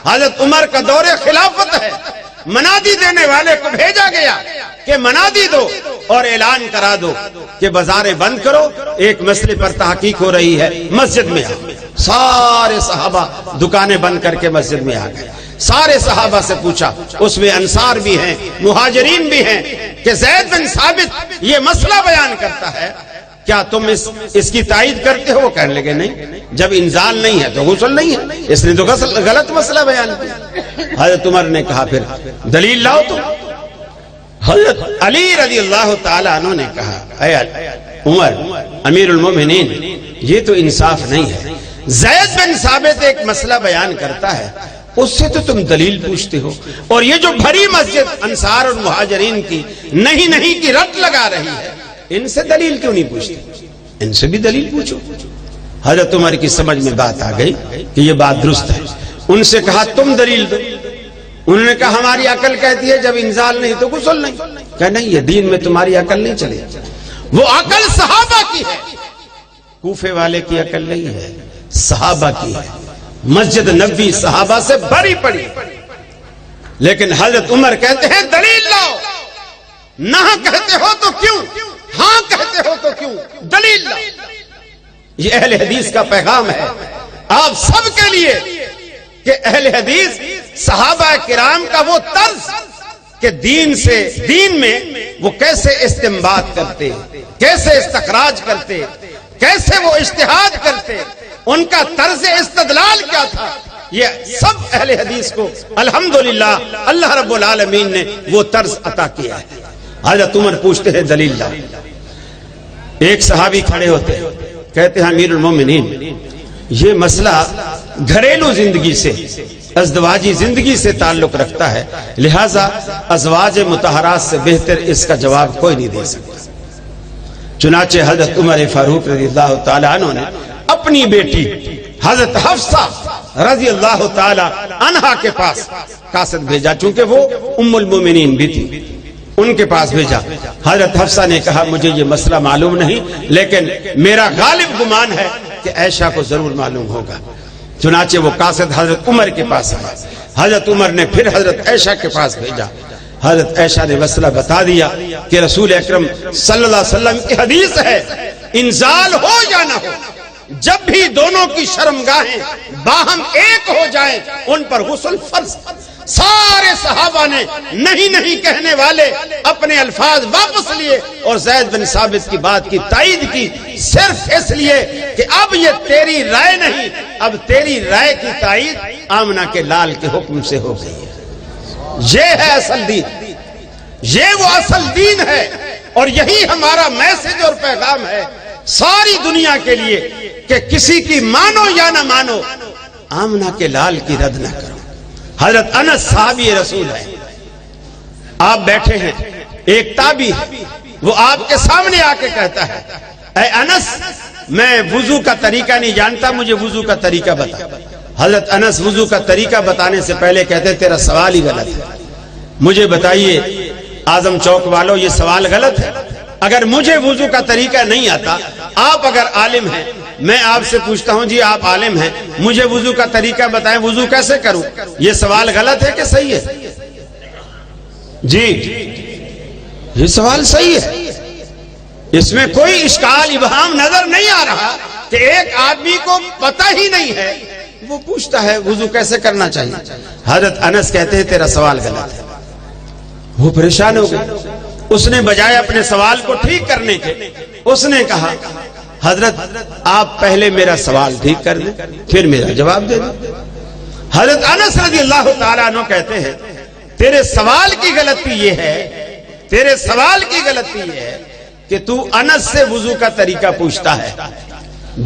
حضرت عمر کا دور خلافت ہے، منادی دینے والے کو بھیجا گیا کہ منادی دو اور اعلان کرا دو کہ بازاریں بند کرو، ایک مسئلے پر تحقیق ہو رہی ہے، مسجد میں آ۔ سارے صحابہ دکانیں بند کر کے مسجد میں آ گئے۔ سارے صحابہ سے پوچھا، اس میں انصار بھی ہیں، مہاجرین بھی ہیں، کہ زید بن ثابت یہ مسئلہ بیان کرتا ہے، کیا تم اس کی تائید کرتے ہو؟ وہ کہنے لگے نہیں، جب انزال نہیں ہے تو غسل نہیں ہے، اس نے تو غلط مسئلہ بیان کیا۔ حضرت عمر نے کہا پھر دلیل لاؤ تم۔ حضرت علی رضی اللہ تعالیٰ عنہ نے کہا اے عمر امیر المومنین، یہ تو انصاف نہیں ہے، زید بن ثابت ایک مسئلہ بیان کرتا ہے، اس سے تو تم دلیل پوچھتے ہو، اور یہ جو بھری مسجد انصار اور مہاجرین کی نہیں کی رٹ لگا رہی ہے، ان سے دلیل کیوں نہیں پوچھتے؟ ان سے بھی دلیل پوچھو۔ حضرت عمر کی سمجھ میں بات آ گئی کہ یہ بات درست ہے۔ ان سے کہا تم دلیل دو۔ انہوں نے کہا ہماری عقل کہتی ہے جب انزال نہیں تو غسل نہیں۔ کہا نہیں، یہ دین میں تمہاری عقل نہیں چلے، وہ عقل صحابہ کی ہے، کوفے والے کی عقل نہیں ہے، صحابہ کی ہے۔ مسجد نبوی صحابہ سے بھری پڑی، لیکن حضرت عمر کہتے ہیں دلیل لاؤ۔ نہ کہتے ہو تو کیوں، ہاں کہتے ہو تو کیوں، دلیل لاؤ۔ یہ اہل حدیث کا پیغام ہے آپ سب کے لیے کہ اہل حدیث صحابہ کرام کا وہ طرز کہ دین میں وہ کیسے استنباط کرتے، کیسے استخراج کرتے، کیسے وہ اجتہاد کرتے، ان کا طرز استدلال کیا تھا، یہ سب اہل حدیث کو الحمدللہ اللہ رب العالمین نے وہ طرز عطا کیا ہے۔ حضرت عمر پوچھتے ہیں دلیل لا۔ ایک صحابی کھڑے ہوتے ہیں، کہتے ہیں امیر المومنین، یہ مسئلہ گھریلو زندگی سے، ازدواجی زندگی سے تعلق رکھتا ہے، لہٰذا ازواج مطہرات سے بہتر اس کا جواب کوئی نہیں دے سکتا۔ چنانچہ حضرت عمر فاروق رضی اللہ تعالیٰ عنہ نے اپنی بیٹی حضرت حفصہ رضی اللہ تعالیٰ عنہا کے پاس قاصد بھیجا، چونکہ وہ ام المومنین بھی تھی، ان کے پاس بھیجا۔ حضرت حفصہ نے کہا مجھے یہ مسئلہ معلوم نہیں، لیکن میرا غالب گمان ہے کہ عائشہ کو ضرور معلوم ہوگا۔ چنانچہ وہ قاصد حضرت عمر کے پاس آیا، حضرت عمر نے پھر حضرت عائشہ کے پاس بھیجا۔ حضرت عائشہ نے مسئلہ بتا دیا کہ رسول اکرم صلی اللہ علیہ وسلم کی حدیث ہے، انزال ہو یا نہ ہو، جب بھی دونوں کی شرمگاہیں باہم ایک ہو جائیں ان پر غسل فرض۔ سارے صحابہ نے نہیں کہنے والے اپنے الفاظ واپس لیے اور زید بن ثابت کی بات کی تائید کی، صرف اس لیے کہ اب یہ تیری رائے نہیں، اب تیری رائے کی تائید آمنہ کے لال کے حکم سے ہو گئی ہے۔ یہ ہے اصل دین، یہ وہ اصل دین ہے، اور یہی ہمارا میسج اور پیغام ہے ساری دنیا کے لیے کہ کسی کی مانو یا نہ مانو، آمنہ کے لال کی رد نہ کرو۔ حضرت انس صحابی رسول ہے، آپ بیٹھے ہیں، ایک تابعی ہے، وہ آپ کے سامنے آ کے کہتا ہے اے انس میں وضو کا طریقہ نہیں جانتا، مجھے وضو کا طریقہ بتا۔ حضرت انس وضو کا طریقہ بتانے سے پہلے کہتے تیرا سوال ہی غلط ہے، مجھے بتائیے اعظم چوک والوں یہ سوال غلط ہے، اگر مجھے وضو کا طریقہ نہیں آتا، آپ اگر عالم ہیں، میں آپ سے پوچھتا ہوں جی آپ عالم ہیں، مجھے وضو کا طریقہ بتائیں، وضو کیسے کروں؟ یہ سوال غلط ہے کہ صحیح ہے؟ جی یہ سوال صحیح ہے، اس میں کوئی اشکال ابہام نظر نہیں آ رہا کہ ایک آدمی کو پتہ ہی نہیں ہے، وہ پوچھتا ہے وضو کیسے کرنا چاہیے۔ حضرت انس کہتے ہیں تیرا سوال غلط ہے، وہ پریشان ہو گئے۔ اس نے بجائے اپنے سوال کو ٹھیک کرنے کے، اس نے کہا حضرت آپ پہلے میرا سوال ٹھیک کر دیں پھر میرا جواب دے دیں۔ حضرت انس رضی اللہ تعالیٰ عنہ کہتے ہیں تیرے سوال کی غلطی یہ ہے تیرے سوال کی غلطی یہ ہے کہ تو انس سے وضو کا طریقہ پوچھتا ہے،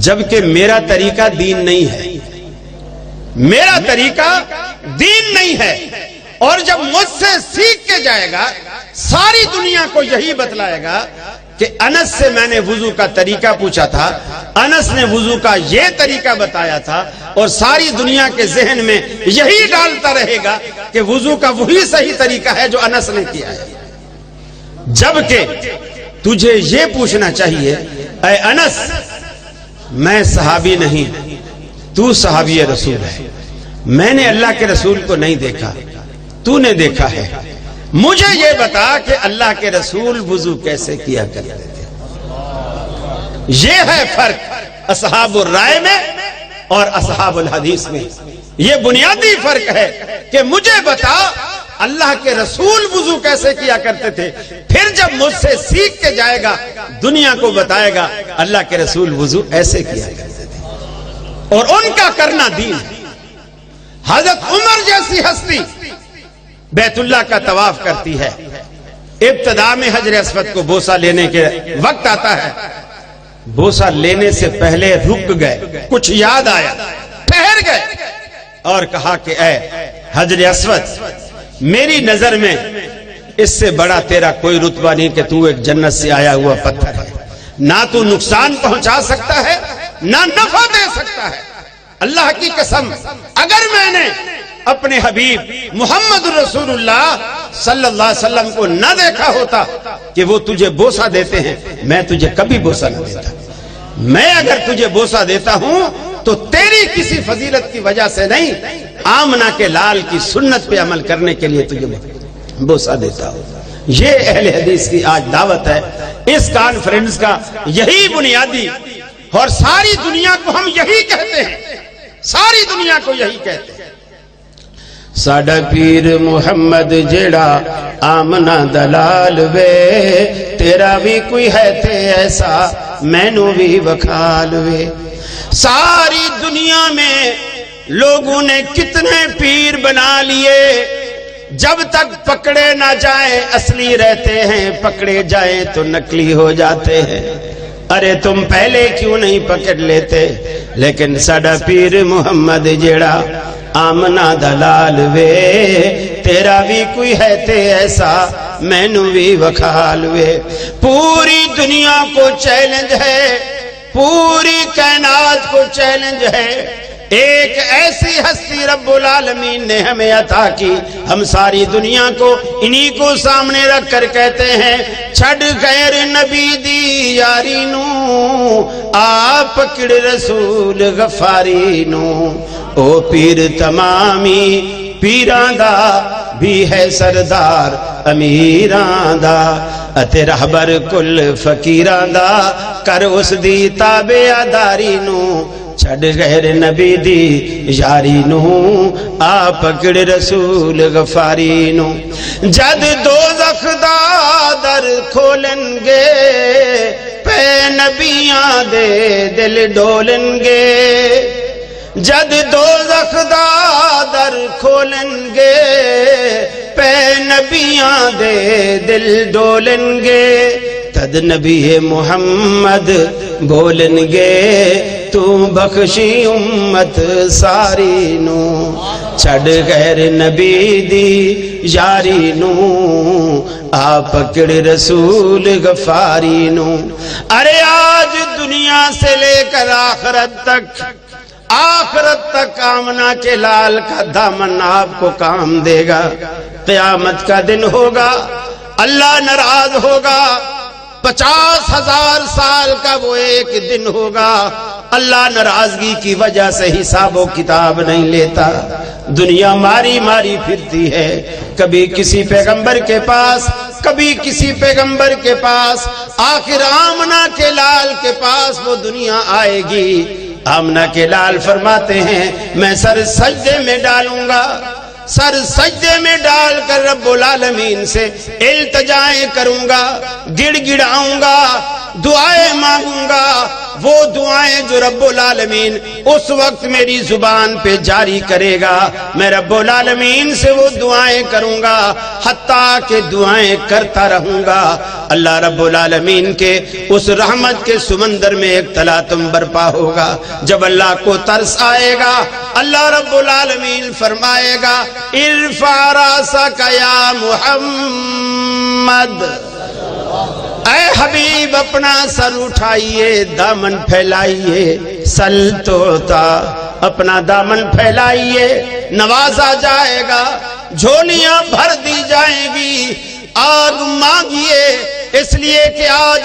جبکہ میرا طریقہ دین نہیں ہے، میرا طریقہ دین نہیں ہے۔ اور جب مجھ سے سیکھ کے جائے گا ساری دنیا کو یہی بتلائے گا کہ انس سے میں نے وضو کا طریقہ پوچھا تھا، انس نے وضو کا یہ طریقہ بتایا تھا، اور ساری دنیا کے ذہن میں یہی ڈالتا رہے گا کہ وضو کا وہی صحیح طریقہ ہے جو انس نے کیا ہے۔ جبکہ تجھے یہ پوچھنا چاہیے، اے انس، میں صحابی نہیں، تو صحابی رسول ہے، میں نے اللہ کے رسول کو نہیں دیکھا، تو نے دیکھا ہے، مجھے یہ بتا کہ اللہ کے رسول وضو کیسے کیا کرتے تھے۔ یہ ہے فرق اصحاب الرائے میں اور اصحاب الحدیث میں، یہ بنیادی فرق ہے کہ مجھے بتا اللہ کے رسول وضو کیسے کیا کرتے تھے، پھر جب مجھ سے سیکھ کے جائے گا دنیا کو بتائے گا اللہ کے رسول وضو ایسے کیا کرتے تھے، اور ان کا کرنا دین ہے۔ حضرت عمر جیسی ہستی بیت اللہ کا طواف کرتی ہے، ابتدا میں حجر اسود کو بوسہ لینے کے وقت آتا ہے، بوسہ لینے سے پہلے رک گئے، کچھ یاد آیا، ٹھہر گئے اور کہا کہ اے حجر اسود، میری نظر میں اس سے بڑا تیرا کوئی رتبہ نہیں کہ تو ایک جنت سے آیا ہوا پتھر ہے، نہ تو نقصان پہنچا سکتا ہے نہ نفع دے سکتا ہے۔ اللہ کی قسم، اگر میں نے اپنے حبیب محمد رسول اللہ صلی اللہ علیہ وسلم کو نہ دیکھا ہوتا کہ وہ تجھے بوسہ دیتے ہیں، میں تجھے کبھی بوسہ نہ دیتا۔ میں اگر تجھے بوسہ دیتا ہوں تو تیری کسی فضیلت کی وجہ سے نہیں، آمنہ کے لال کی سنت پہ عمل کرنے کے لیے تجھے بوسہ دیتا ہوں۔ یہ اہل حدیث کی آج دعوت ہے، اس کانفرنس کا یہی بنیادی، اور ساری دنیا کو ہم یہی کہتے ہیں، ساری دنیا کو یہی کہتے ہیں۔ ساڈا پیر محمد جیڑا آمنہ دلال وے، تیرا بھی کوئی ہے تے ایسا مینوں بھی وکھال وے۔ ساری دنیا میں لوگوں نے کتنے پیر بنا لیے، جب تک پکڑے نہ جائیں اصلی رہتے ہیں، پکڑے جائیں تو نکلی ہو جاتے ہیں۔ ارے تم پہلے کیوں نہیں پکڑ لیتے؟ لیکن ساڈا پیر محمد جیڑا آمنہ دلال وے، تیرا بھی کوئی ہے تے ایسا مینوں بھی وکھال وے۔ پوری دنیا کو چیلنج ہے، پوری کائنات کو چیلنج ہے، ایک ایسی ہستی رب العالمین نے ہمیں عطا کی، ہم ساری دنیا کو انہی کو سامنے رکھ کر کہتے ہیں، چھڑ غیر نبی دی یاری نو، آ پکڑ رسول غفاری نو۔ او پیر تمامی پیران دا بھی ہے سردار امیران دا، اتے رہبر کل فقیران دا کر اس دی تابعداری نو۔ چھڑ غیر نبی دی یاری نو، آ پکڑ رسول غفاری نو۔ جد دوزخ دا در کھولن گے، پے نبیاں دے دل ڈولن گے۔ جد دوزخ دا در کھولن گے، پے نبیاں دے دل ڈولن گے۔ تد نبی محمد بولن گے، تو بخشی امت ساری نو۔ چھڑ غیر نبی دی یاری نو، آ پکڑ رسول غفاری نو۔ ارے آج دنیا سے لے کر آخرت تک آمنہ کے لال کا دامن آپ کو کام دے گا۔ قیامت کا دن ہوگا، اللہ ناراض ہوگا، 50,000 سال کا وہ ایک دن ہوگا، اللہ ناراضگی کی وجہ سے حساب و کتاب نہیں لیتا۔ دنیا ماری ماری پھرتی ہے، کبھی کسی پیغمبر کے پاس، کبھی کسی پیغمبر کے پاس، آخر آمنہ کے لال کے پاس وہ دنیا آئے گی۔ آمنہ کے لال فرماتے ہیں، میں سر سجدے میں ڈالوں گا، سر سجدے میں ڈال کر رب العالمین سے التجائیں کروں گا، گڑ گڑاؤں گا، دعائیں مانگوں گا۔ وہ دعائیں جو رب العالمین اس وقت میری زبان پہ جاری کرے گا، میں رب العالمین سے وہ دعائیں کروں گا حتیٰ کہ دعائیں کرتا رہوں گا۔ اللہ رب العالمین کے اس رحمت کے سمندر میں ایک تلاطم برپا ہوگا۔ جب اللہ کو ترس آئے گا، اللہ رب العالمین فرمائے گا ارفع راسک یا محمد، اے حبیب اپنا سر اٹھائیے، دامن پھیلائیے، سل توتا، اپنا دامن پھیلائیے، نوازا جائے گا، جھولیاں بھر دی جائیں گی، آگ مانگیے، اس لیے کہ آج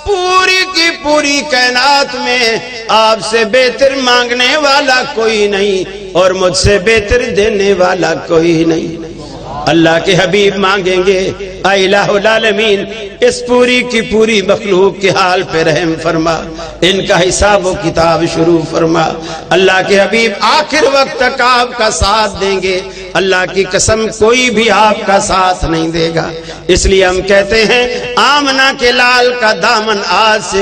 پوری کی پوری کائنات میں آپ سے بہتر مانگنے والا کوئی نہیں اور مجھ سے بہتر دینے والا کوئی نہیں۔ اللہ کے حبیب مانگیں گے اے الہ العالمین اس پوری کی پوری مخلوق کے حال پہ رحم فرما، ان کا حساب و کتاب شروع فرما۔ اللہ کے حبیب آخر وقت تک آپ کا ساتھ دیں گے، اللہ کی قسم کوئی بھی آپ کا ساتھ نہیں دے گا۔ اس لیے ہم کہتے ہیں آمنہ کے لال کا دامن آج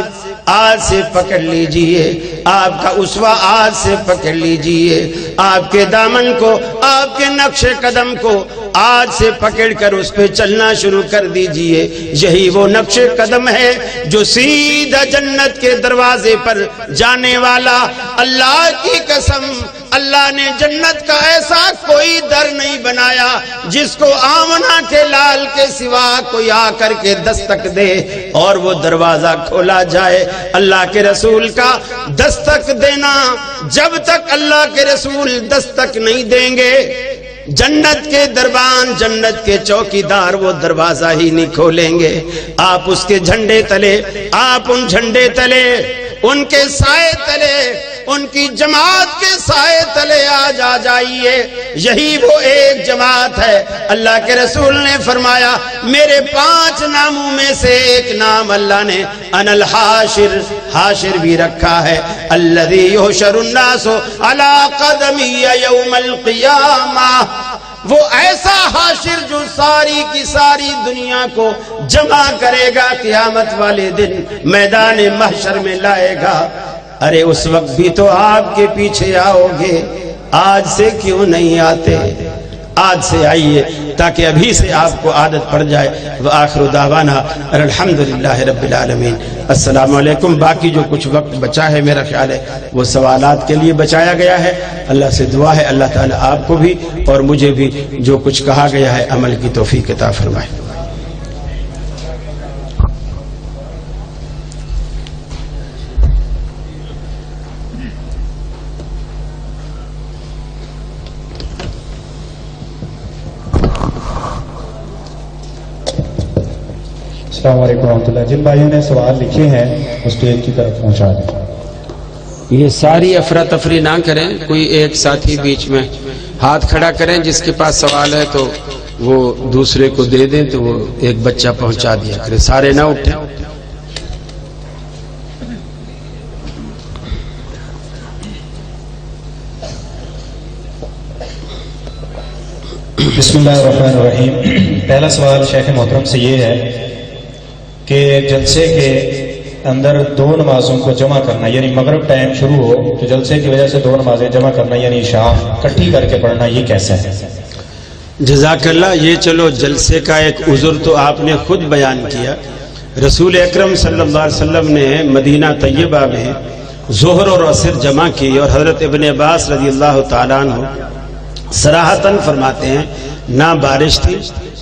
سے پکڑ لیجئے، آپ کا اسوہ آج سے پکڑ لیجئے، آپ کے دامن کو، آپ کے نقش قدم کو آج سے پکڑ کر اس پہ چلنا شروع کر دیجئے۔ یہی وہ نقش قدم ہے جو سیدھا جنت کے دروازے پر جانے والا۔ اللہ کی قسم اللہ نے جنت کا ایسا کوئی در نہیں بنایا جس کو آمنہ کے لال کے سوا کوئی آ کر کے دستک دے اور وہ دروازہ کھولا جائے۔ اللہ کے رسول کا دستک دینا، جب تک اللہ کے رسول دستک نہیں دیں گے جنت کے دربان، جنت کے چوکیدار وہ دروازہ ہی نہیں کھولیں گے۔ آپ اس کے جھنڈے تلے، آپ ان جھنڈے تلے، ان کے سائے تلے، ان کی جماعت کے سائے تلے آج آ جائیے۔ یہی وہ ایک جماعت ہے۔ اللہ کے رسول نے فرمایا میرے 5 ناموں میں سے ایک نام اللہ نے انا الحاشر، حاشر بھی رکھا ہے، الذی یحشر الناس علی قدمی یوم القیامہ، وہ ایسا حاشر جو ساری کی ساری دنیا کو جمع کرے گا، قیامت والے دن میدان محشر میں لائے گا۔ ارے اس وقت بھی تو آپ کے پیچھے آؤ گے، آج سے کیوں نہیں آتے؟ آج سے آئیے تاکہ ابھی سے آپ کو عادت پڑ جائے۔ وآخر دعوانا الحمدللہ رب العالمین۔ السلام علیکم۔ باقی جو کچھ وقت بچا ہے میرا خیال ہے وہ سوالات کے لیے بچایا گیا ہے۔ اللہ سے دعا ہے اللہ تعالیٰ آپ کو بھی اور مجھے بھی جو کچھ کہا گیا ہے عمل کی توفیق عطا فرمائے۔ السلام علیکم ورحمۃ اللہ۔ جن بھائیوں نے سوال لکھے ہیں اسٹیج کی طرف پہنچا دیں۔ یہ ساری افراتفری نہ کریں، کوئی ایک ساتھی بیچ میں ہاتھ کھڑا کریں، جس کے پاس سوال ہے تو وہ دوسرے کو دے دیں تو وہ ایک بچہ پہنچا دیا کرے، سارے نہ اٹھیں۔ بسم اللہ الرحمن الرحیم۔ پہلا سوال شیخ محترم سے یہ ہے کہ جلسے کے اندر 2 نمازوں کو جمع کرنا، یعنی مغرب ٹائم شروع ہو تو جلسے کی وجہ سے 2 نمازیں جمع کرنا، یعنی عشاء اکٹھی کر کے پڑھنا، یہ کیسا ہے؟ جزاک اللہ۔ یہ چلو جلسے کا ایک عذر تو آپ نے خود بیان کیا۔ رسول اکرم صلی اللہ علیہ وسلم نے مدینہ طیبہ میں ظہر اور عصر جمع کی، اور حضرت ابن عباس رضی اللہ تعالیٰ عنہ صراحتاً فرماتے ہیں نہ بارش تھی،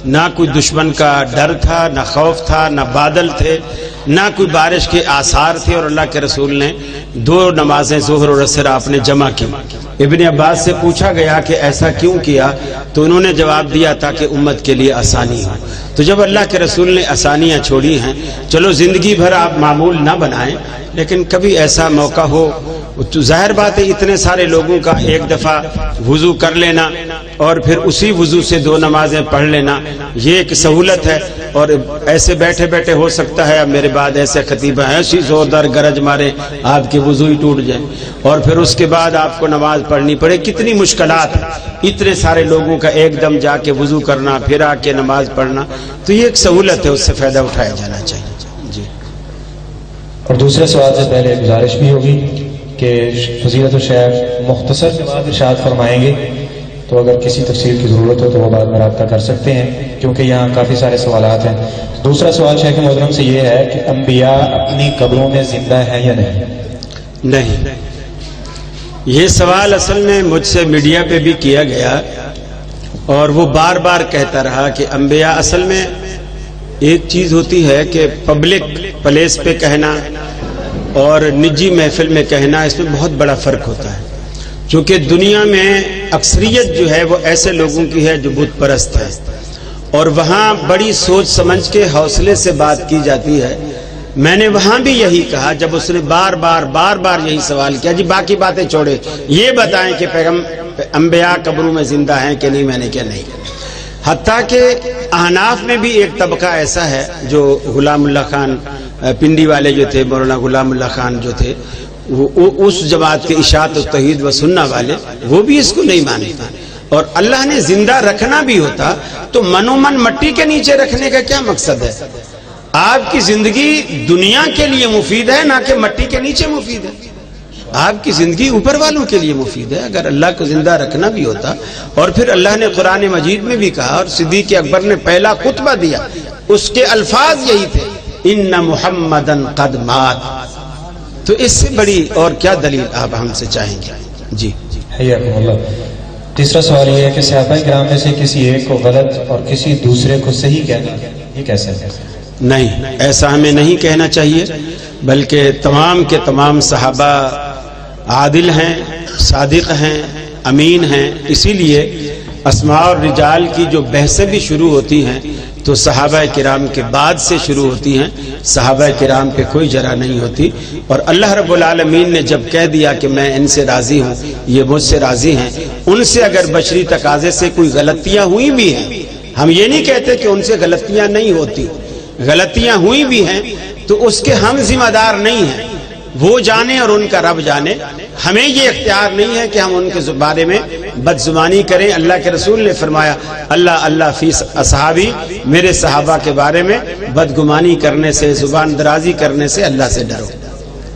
نہ کوئی دشمن کا ڈر تھا، نہ خوف تھا، نہ بادل تھے، نہ کوئی بارش کے آثار تھے، اور اللہ کے رسول نے 2 نمازیں ظہر اور عصر آپ نے جمع کی۔ ابن عباس سے پوچھا گیا کہ ایسا کیوں کیا، تو انہوں نے جواب دیا تاکہ امت کے لیے آسانی ہو۔ تو جب اللہ کے رسول نے آسانیاں چھوڑی ہیں، چلو زندگی بھر آپ معمول نہ بنائیں، لیکن کبھی ایسا موقع ہو تو ظاہر بات ہے اتنے سارے لوگوں کا ایک دفعہ وضو کر لینا اور پھر اسی وضو سے 2 نمازیں پڑھ لینا، یہ ایک سہولت ہے۔ اور ایسے بیٹھے بیٹھے ہو سکتا ہے اب میرے بعد ایسے خطیب ہیں ایسی زوردار گرج مارے آپ کے وضو ہی ٹوٹ جائیں، اور پھر اس کے بعد آپ کو نماز پڑھنی پڑے، کتنی مشکلات ہیں۔ اتنے سارے لوگوں کا ایک دم جا کے وضو کرنا، پھر آ کے نماز پڑھنا، تو یہ ایک سہولت ہے، اس سے فائدہ اٹھایا جانا چاہیے۔ جی اور دوسرے سوال سے پہلے گزارش بھی ہوگی کہ فضیلت الشیخ مختصر جواب ارشاد فرمائیں گے، تو اگر کسی تفصیل کی ضرورت ہو تو وہ بعد میں رابطہ کر سکتے ہیں، کیونکہ یہاں کافی سارے سوالات ہیں۔ دوسرا سوال شیخ محترم سے یہ ہے کہ انبیاء اپنی قبروں میں زندہ ہیں یا نہیں؟ یہ سوال اصل میں مجھ سے میڈیا پہ بھی کیا گیا، اور وہ بار بار کہتا رہا کہ انبیاء اصل میں ایک چیز ہوتی ہے کہ پبلک پلیس پہ کہنا اور نجی محفل میں کہنا، اس میں بہت بڑا فرق ہوتا ہے، چونکہ دنیا میں اکثریت جو ہے وہ ایسے لوگوں کی ہے جو بت پرست ہے، اور وہاں بڑی سوچ سمجھ کے حوصلے سے بات کی جاتی ہے۔ میں نے وہاں بھی یہی کہا جب اس نے بار بار یہی سوال کیا، جی باقی باتیں چھوڑے، یہ بتائیں کہ انبیاء قبروں میں زندہ ہیں کہ نہیں؟ میں نے کیا نہیں۔ حتیٰ کہ احناف میں بھی ایک طبقہ ایسا ہے جو غلام اللہ خان پنڈی والے جو تھے، مولانا غلام اللہ خان جو تھے، وہ اس جماعت کے اشاعت و توحید و سنہ والے، وہ بھی اس کو نہیں مانتے۔ اور اللہ نے زندہ رکھنا بھی ہوتا تو منومن مٹی کے نیچے رکھنے کا کیا مقصد ہے؟ آپ کی زندگی دنیا کے لیے مفید ہے، نہ کہ مٹی کے نیچے مفید ہے۔ آپ کی زندگی اوپر والوں کے لیے مفید ہے۔ اگر اللہ کو زندہ رکھنا بھی ہوتا، اور پھر اللہ نے قرآن مجید میں بھی کہا، اور صدیق اکبر نے پہلا خطبہ دیا، اس کے الفاظ یہی تھے، ان محمدن قد مات۔ تو اس سے بڑی اور کیا دلیل آپ ہم سے چاہیں گے؟ جی حیاکم اللہ۔ تیسرا سوال یہ ہے کہ صحابہ کرام میں سے کسی ایک کو غلط اور کسی دوسرے کو صحیح کہنا، یہ کیسے ہے؟ نہیں، ایسا ہمیں نہیں کہنا چاہیے، بلکہ تمام کے تمام صحابہ عادل ہیں، صادق ہیں، امین ہیں۔ اسی لیے اسماء اور رجال کی جو بحثیں بھی شروع ہوتی ہیں تو صحابہ کرام کے بعد سے شروع ہوتی ہیں، صحابہ کرام پہ کوئی جرح نہیں ہوتی۔ اور اللہ رب العالمین نے جب کہہ دیا کہ میں ان سے راضی ہوں، یہ مجھ سے راضی ہیں، ان سے اگر بشری تقاضے سے کوئی غلطیاں ہوئی بھی ہیں، ہم یہ نہیں کہتے کہ ان سے غلطیاں نہیں ہوتی، غلطیاں ہوئی بھی ہیں تو اس کے ہم ذمہ دار نہیں ہیں، وہ جانے اور ان کا رب جانے۔ ہمیں یہ اختیار نہیں ہے کہ ہم ان کے بارے میں بدزبانی کریں۔ اللہ کے رسول نے فرمایا، اللہ فی اصحابی، میرے صحابہ کے بارے میں بدگمانی کرنے سے، زبان درازی کرنے سے اللہ سے ڈرو۔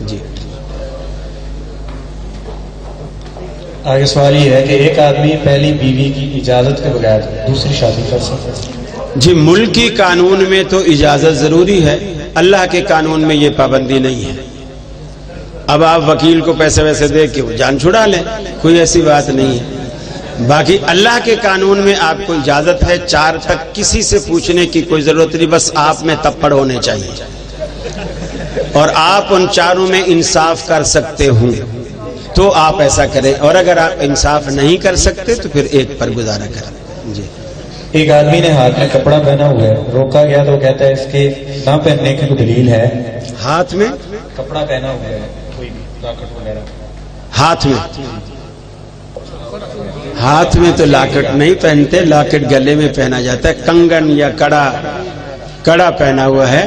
جی آگے سوال یہ ہے کہ ایک آدمی پہلی بیوی کی اجازت کے بغیر دوسری شادی کر سکتا ہے؟ جی ملکی قانون میں تو اجازت ضروری ہے، اللہ کے قانون میں یہ پابندی نہیں ہے۔ اب آپ وکیل کو پیسے ویسے دے کے وہ جان چھڑا لیں، کوئی ایسی بات نہیں ہے۔ باقی اللہ کے قانون میں آپ کو اجازت ہے، 4 تک کسی سے پوچھنے کی کوئی ضرورت نہیں، بس آپ میں تپڑ ہونے چاہیے اور آپ ان 4 میں انصاف کر سکتے ہوں تو آپ ایسا کریں، اور اگر آپ انصاف نہیں کر سکتے تو پھر ایک پر گزارا کریں۔ جی ایک آدمی نے ہاتھ میں کپڑا پہنا ہوا ہے، روکا گیا تو کہتا ہے اس کے نہ پہننے کی کوئی دلیل ہے؟ ہاتھ میں کپڑا پہنا ہوا ہے کوئی بھی لاکٹ وغیرہ، ہاتھ میں تو لاکٹ نہیں پہنتے، لاکٹ گلے میں پہنا جاتا ہے، کنگن یا کڑا پہنا ہوا ہے۔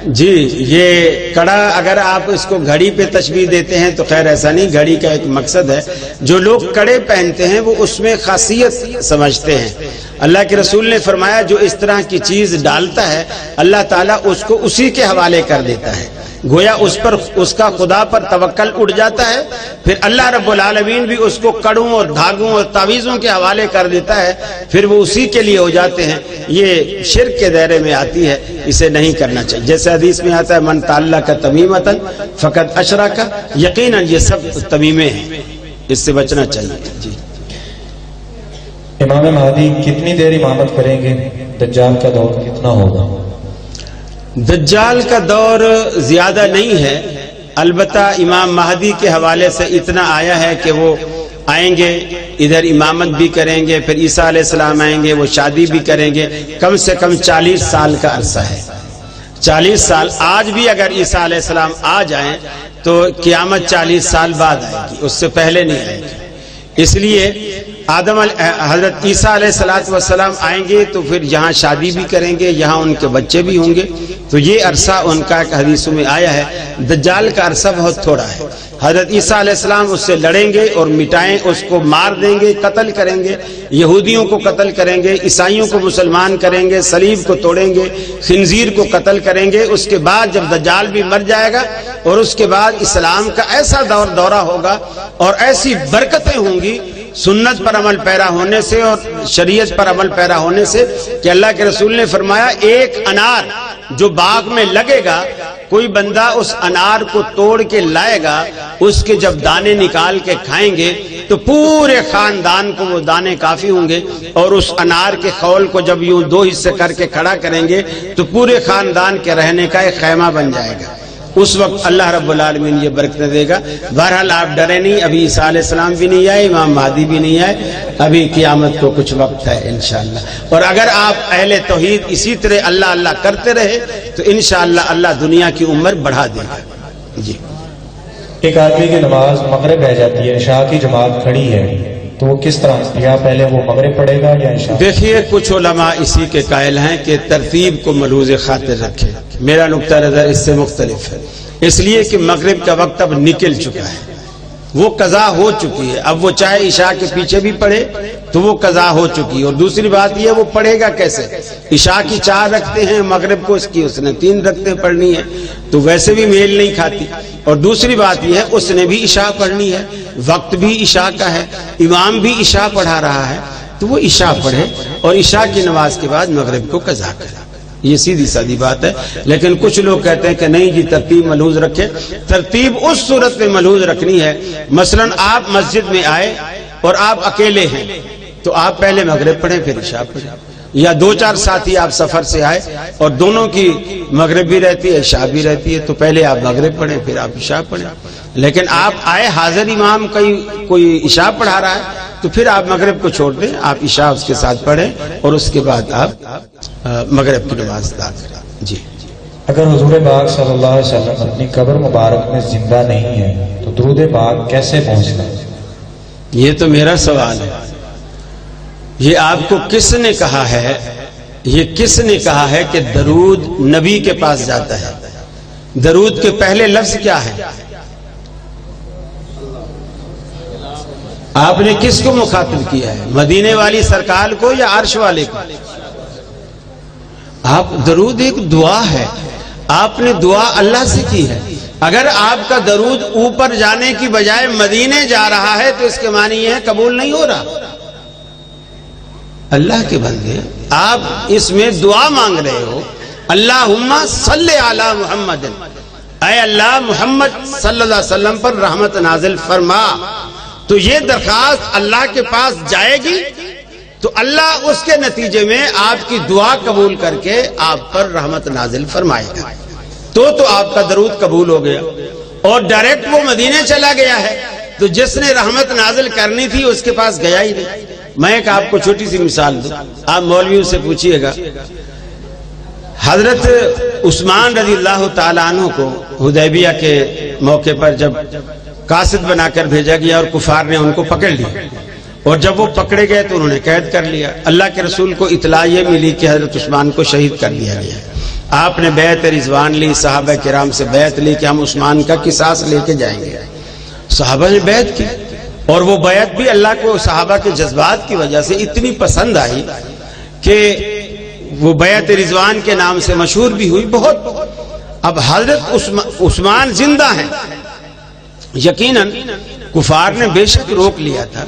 جی یہ کڑا، اگر آپ اس کو گھڑی پہ تشبیہ دیتے ہیں تو خیر ایسا نہیں، گھڑی کا ایک مقصد ہے، جو لوگ کڑے پہنتے ہیں وہ اس میں خاصیت سمجھتے ہیں۔ اللہ کے رسول نے فرمایا جو اس طرح کی چیز ڈالتا ہے اللہ تعالیٰ اس کو اسی کے حوالے کر دیتا ہے، گویا اس کا خدا پر توکل اٹھ جاتا ہے، پھر اللہ رب العالمین بھی اس کو کڑوں اور دھاگوں اور تعویذوں کے حوالے کر دیتا ہے، پھر وہ اسی کے لیے ہو جاتے ہیں۔ یہ شرک کے دائرے میں آتی ہے، اسے نہیں کرنا چاہیے۔ جیسے حدیث میں آتا ہے من تعلق تمیمۃ فقد اشرک، یقیناً یہ سب تمیمیں ہیں، اس سے بچنا چاہیے۔ جی امام مہدی کتنی دیر امامت کریں گے؟ دجال کا دور کتنا ہوگا؟ دجال کا دور زیادہ نہیں ہے، البتہ امام مہدی کے حوالے سے اتنا آیا ہے کہ وہ آئیں گے، ادھر امامت بھی کریں گے، پھر عیسیٰ علیہ السلام آئیں گے، وہ شادی بھی کریں گے، کم سے کم 40 سال کا عرصہ ہے۔ 40 سال، آج بھی اگر عیسیٰ علیہ السلام آ جائیں تو قیامت 40 سال بعد آئے گی، اس سے پہلے نہیں آئے گی۔ اس لیے حضرت عیسیٰ علیہ السلام آئیں گے تو پھر یہاں شادی بھی کریں گے, یہاں ان کے بچے بھی ہوں گے. تو یہ عرصہ ان کا حدیثوں میں آیا ہے. دجال کا عرصہ بہت تھوڑا ہے. حضرت عیسیٰ علیہ السلام اس سے لڑیں گے اور مٹائیں, اس کو مار دیں گے, قتل کریں گے, یہودیوں کو قتل کریں گے, عیسائیوں کو مسلمان کریں گے, صلیب کو توڑیں گے, خنزیر کو قتل کریں گے. اس کے بعد جب دجال بھی مر جائے گا اور اس کے بعد اسلام کا ایسا دورہ ہوگا اور ایسی برکتیں ہوں گی سنت پر عمل پیرا ہونے سے اور شریعت پر عمل پیرا ہونے سے, کہ اللہ کے رسول نے فرمایا ایک انار جو باغ میں لگے گا, کوئی بندہ اس انار کو توڑ کے لائے گا, اس کے جب دانے نکال کے کھائیں گے تو پورے خاندان کو وہ دانے کافی ہوں گے. اور اس انار کے خول کو جب یوں 2 حصے کر کے کھڑا کریں گے تو پورے خاندان کے رہنے کا ایک خیمہ بن جائے گا. اس وقت اللہ رب العالمین یہ برکتیں دے گا. بہرحال آپ ڈرے نہیں, ابھی عیسیٰ علیہ السلام بھی نہیں آئے, امام مہدی بھی نہیں آئے, ابھی قیامت کو کچھ وقت ہے انشاءاللہ. اور اگر آپ اہل توحید اسی طرح اللہ اللہ کرتے رہے تو انشاءاللہ اللہ دنیا کی عمر بڑھا دے گا. جی, ایک آدمی کی نماز مغرب رہ جاتی ہے, عشاء کی جماعت کھڑی ہے, تو وہ کس طرح, یا پہلے وہ مغرب پڑھے گا یا عشاء؟ دیکھیے کچھ علماء اسی کے قائل ہیں کہ ترتیب کو ملحوظ خاطر رکھے. میرا نقطہ نظر اس سے مختلف ہے, اس لیے کہ مغرب کا وقت اب نکل چکا ہے, وہ قضا ہو چکی ہے. اب وہ چاہے عشاء کے پیچھے بھی پڑھے تو وہ قضا ہو چکی ہے. اور دوسری بات یہ وہ پڑھے گا کیسے؟ عشاء کی 4 رکھتے ہیں, مغرب کو اس نے 3 رکھتے پڑھنی ہے, تو ویسے بھی میل نہیں کھاتی. اور دوسری بات یہ ہے اس نے بھی عشاء پڑھنی ہے, وقت بھی عشاء کا ہے, امام بھی عشاء پڑھا رہا ہے, تو وہ عشاء پڑھے اور عشاء کی نماز کے بعد مغرب کو قضا کرے. یہ سیدھی سادی بات ہے. لیکن کچھ لوگ کہتے ہیں کہ نہیں جی ترتیب ملحوظ رکھے. ترتیب اس صورت میں ملحوظ رکھنی ہے, مثلا آپ مسجد میں آئے اور آپ اکیلے ہیں تو آپ پہلے مغرب پڑھیں پھر عشاء پڑھیں, یا 2-4 ساتھی آپ سفر سے آئے اور دونوں کی مغرب بھی رہتی ہے عشاء بھی رہتی ہے, تو پہلے آپ مغرب پڑھیں پھر آپ عشاء پڑھیں. لیکن آپ آئے حاضر امام کوئی عشاء پڑھا رہا ہے تو پھر آپ مغرب کو چھوڑ دیں, آپ عشاء اس کے ساتھ پڑھیں اور اس کے بعد آپ مغرب کی نماز ادا کریں. جی, اگر حضور پاک صلی اللہ علیہ وسلم اپنی قبر مبارک میں زندہ نہیں ہے تو درود پاک کیسے پہنچنا؟ یہ تو میرا سوال ہے. یہ آپ کو کس نے کہا ہے, یہ کس نے کہا ہے کہ درود نبی کے پاس جاتا ہے؟ درود کے پہلے لفظ کیا ہے؟ آپ نے کس کو مخاطب کیا ہے, مدینے والی سرکار کو یا عرش والے کو؟ آپ درود ایک دعا ہے, آپ نے دعا اللہ سے کی ہے. اگر آپ کا درود اوپر جانے کی بجائے مدینے جا رہا ہے تو اس کے معنی یہ ہے قبول نہیں ہو رہا. اللہ کے بندے آپ اس میں دعا مانگ رہے ہو, اللہم صلی علی محمد, اے اللہ محمد صلی اللہ علیہ وسلم پر رحمت نازل فرما. تو یہ درخواست اللہ کے پاس جائے گی تو اللہ اس کے نتیجے میں آپ کی دعا قبول کر کے آپ پر رحمت نازل فرمائے گا. تو آپ کا درود قبول ہو گیا. اور ڈائریکٹ وہ مدینے چلا گیا ہے تو جس نے رحمت نازل کرنی تھی اس کے پاس گیا ہی نہیں. میں ایک آپ کو چھوٹی سی مثال دوں, آپ مولویوں سے پوچھئے گا, حضرت عثمان رضی اللہ تعالیٰ عنہ کو حدیبیہ کے موقع پر جب قاصد بنا کر بھیجا گیا اور کفار نے ان کو پکڑ لیا, اور جب وہ پکڑے گئے تو انہوں نے قید کر لیا. اللہ کے رسول کو اطلاع یہ ملی کہ حضرت عثمان کو شہید کر دیا گیا. آپ نے بیعت رضوان لی, صحابہ کرام سے بیعت لی کہ ہم عثمان کا قصاص لے کے جائیں گے. صحابہ نے بیعت کی اور وہ بیعت بھی اللہ کو صحابہ کے جذبات کی وجہ سے اتنی پسند آئی کہ وہ بیعت رضوان کے نام سے مشہور بھی ہوئی بہت. اب حضرت عثمان زندہ ہیں, یقیناً کفار نے بے شک روک لیا تھا,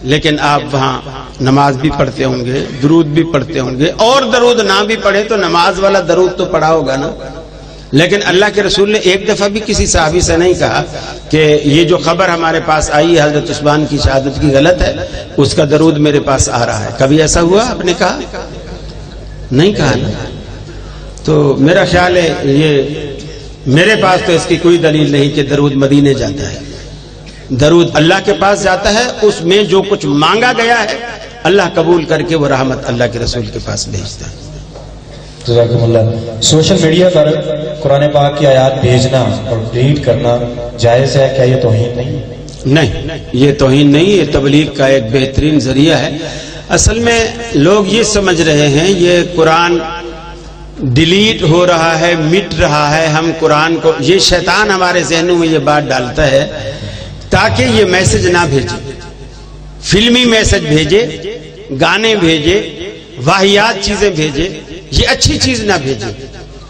لیکن آپ وہاں نماز بھی پڑھتے ہوں گے, درود بھی پڑھتے ہوں گے, اور درود نہ بھی پڑھے تو نماز والا درود تو پڑھا ہوگا نا. لیکن اللہ کے رسول نے ایک دفعہ بھی کسی صحابی سے نہیں کہا کہ یہ جو خبر ہمارے پاس آئی ہے حضرت عثمان کی شہادت کی غلط ہے, اس کا درود میرے پاس آ رہا ہے. کبھی ایسا ہوا آپ نے کہا؟ نہیں کہا نا. تو میرا خیال ہے یہ میرے پاس تو اس کی کوئی دلیل نہیں کہ درود مدینے جاتا ہے. درود اللہ کے پاس جاتا ہے, اس میں جو کچھ مانگا گیا ہے اللہ قبول کر کے وہ رحمت اللہ کے رسول کے پاس بھیجتا ہے. جزاکم اللہ. سوشل میڈیا پر قرآن پاک کی آیات بھیجنا اور ڈیلیٹ کرنا جائز ہے کیا؟ یہ توہین نہیں؟ نہیں، یہ توہین نہیں، یہ تبلیغ کا ایک بہترین ذریعہ ہے۔ اصل میں لوگ یہ سمجھ رہے ہیں یہ قرآن ڈیلیٹ ہو رہا ہے، مٹ رہا ہے، ہم قرآن کو، یہ شیطان ہمارے ذہنوں میں یہ بات ڈالتا ہے تاکہ یہ میسج نہ بھیجے، فلمی میسج بھیجے، گانے بھیجے، واہیات چیزیں بھیجے، یہ اچھی چیز نہ بھیجے،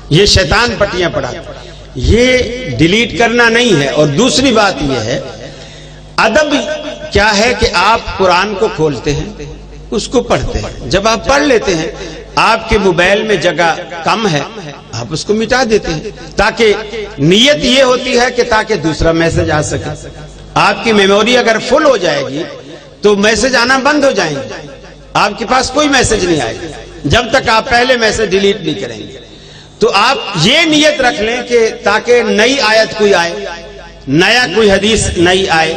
یہ شیطان پٹیاں پڑا، یہ ڈیلیٹ کرنا نہیں ہے۔ اور دوسری بات یہ ہے، ادب کیا ہے کہ آپ قرآن کو کھولتے ہیں، اس کو پڑھتے ہیں، جب آپ پڑھ لیتے ہیں، آپ کے موبائل میں جگہ کم ہے، آپ اس کو مٹا دیتے ہیں، تاکہ نیت یہ ہوتی ہے کہ تاکہ دوسرا میسج آ سکے۔ آپ کی میموری اگر فل ہو جائے گی تو میسج آنا بند ہو جائیں گے، آپ کے پاس کوئی میسج نہیں آئے گا جب تک آپ پہلے میسج ڈیلیٹ نہیں کریں گے۔ تو آپ یہ نیت رکھ لیں کہ تاکہ نئی آیت کوئی آئے، نیا کوئی حدیث نئی آئے،